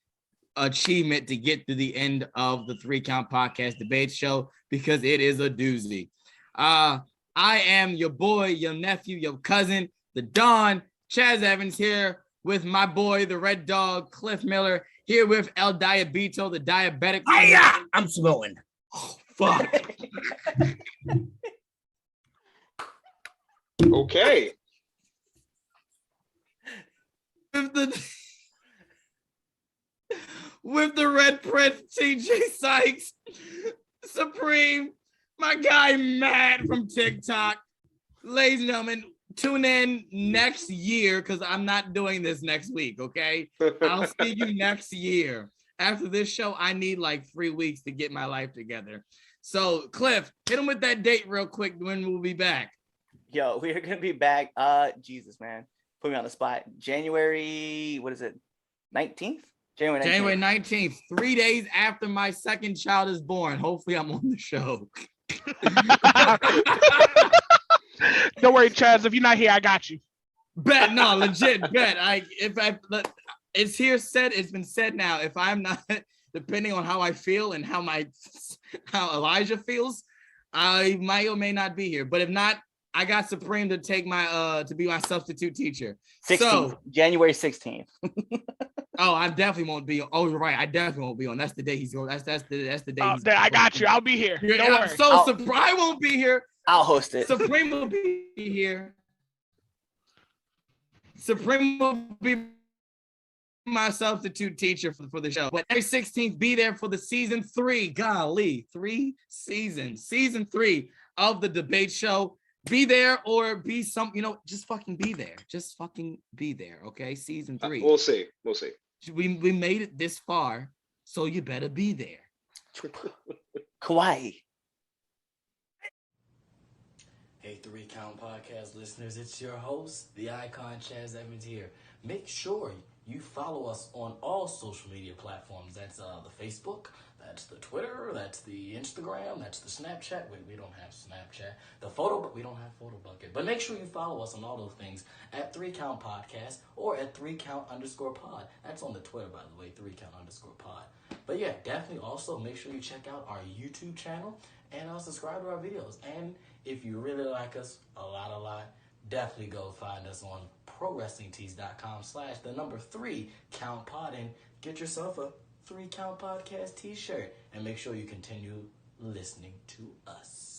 achievement to get to the end of the 3 Count Podcast Debate Show, because it is a doozy. I am your boy, your nephew, your cousin, the Don, Chaz Evans, here with my boy, the Red Dog, Cliff Miller, here with El Diabito, the diabetic. I'm smoking. Oh, fuck. okay. With the Red Prince, TJ Sykes, Supreme, my guy Matt from TikTok, Ladies and gentlemen, tune in next year because I'm not doing this next week, okay? I'll see you next year. After this show, I need like 3 weeks to get my life together. So, Cliff, hit him with that date real quick when we'll be back. Yo, we are gonna be back. Jesus, man, put me on the spot. January, what is it? 19th? January 19th, 3 days after my second child is born. Hopefully, I'm on the show. Don't worry, Chaz. If you're not here, I got you. Bet, no, legit bet. It's here said. It's been said now. If I'm not, depending on how I feel and how Elijah feels, I might or may not be here. But if not, I got Supreme to take my to be my substitute teacher. 16th, so January 16th. Oh, I definitely won't be on. Oh, you're right. I definitely won't be on. That's the day he's going. That's the day. I got you. I'll be here. Don't worry. So Supreme won't be here. I'll host it. Supreme will be here. Supreme will be my substitute teacher for the show. But every 16th, be there for the season 3. Golly, 3 seasons. Season 3 of the debate show. Be there or be just fucking be there. Just fucking be there, okay? Season 3. We'll see. We made it this far, so you better be there. Kauai. Hey, 3 Count Podcast listeners, it's your host, the icon Chaz Evans here. Make sure you follow us on all social media platforms. That's the Facebook, that's the Twitter, that's the Instagram, that's the Snapchat. We don't have Snapchat. The photo, but we don't have Photo Bucket. But make sure you follow us on all those things at 3 Count Podcast or at 3count_pod. That's on the Twitter, by the way, 3count_pod. But yeah, definitely also make sure you check out our YouTube channel and subscribe to our videos. And if you really like us a lot, definitely go find us on ProWrestlingTees.com/3CountPod and get yourself a 3 Count Podcast t-shirt. And make sure you continue listening to us.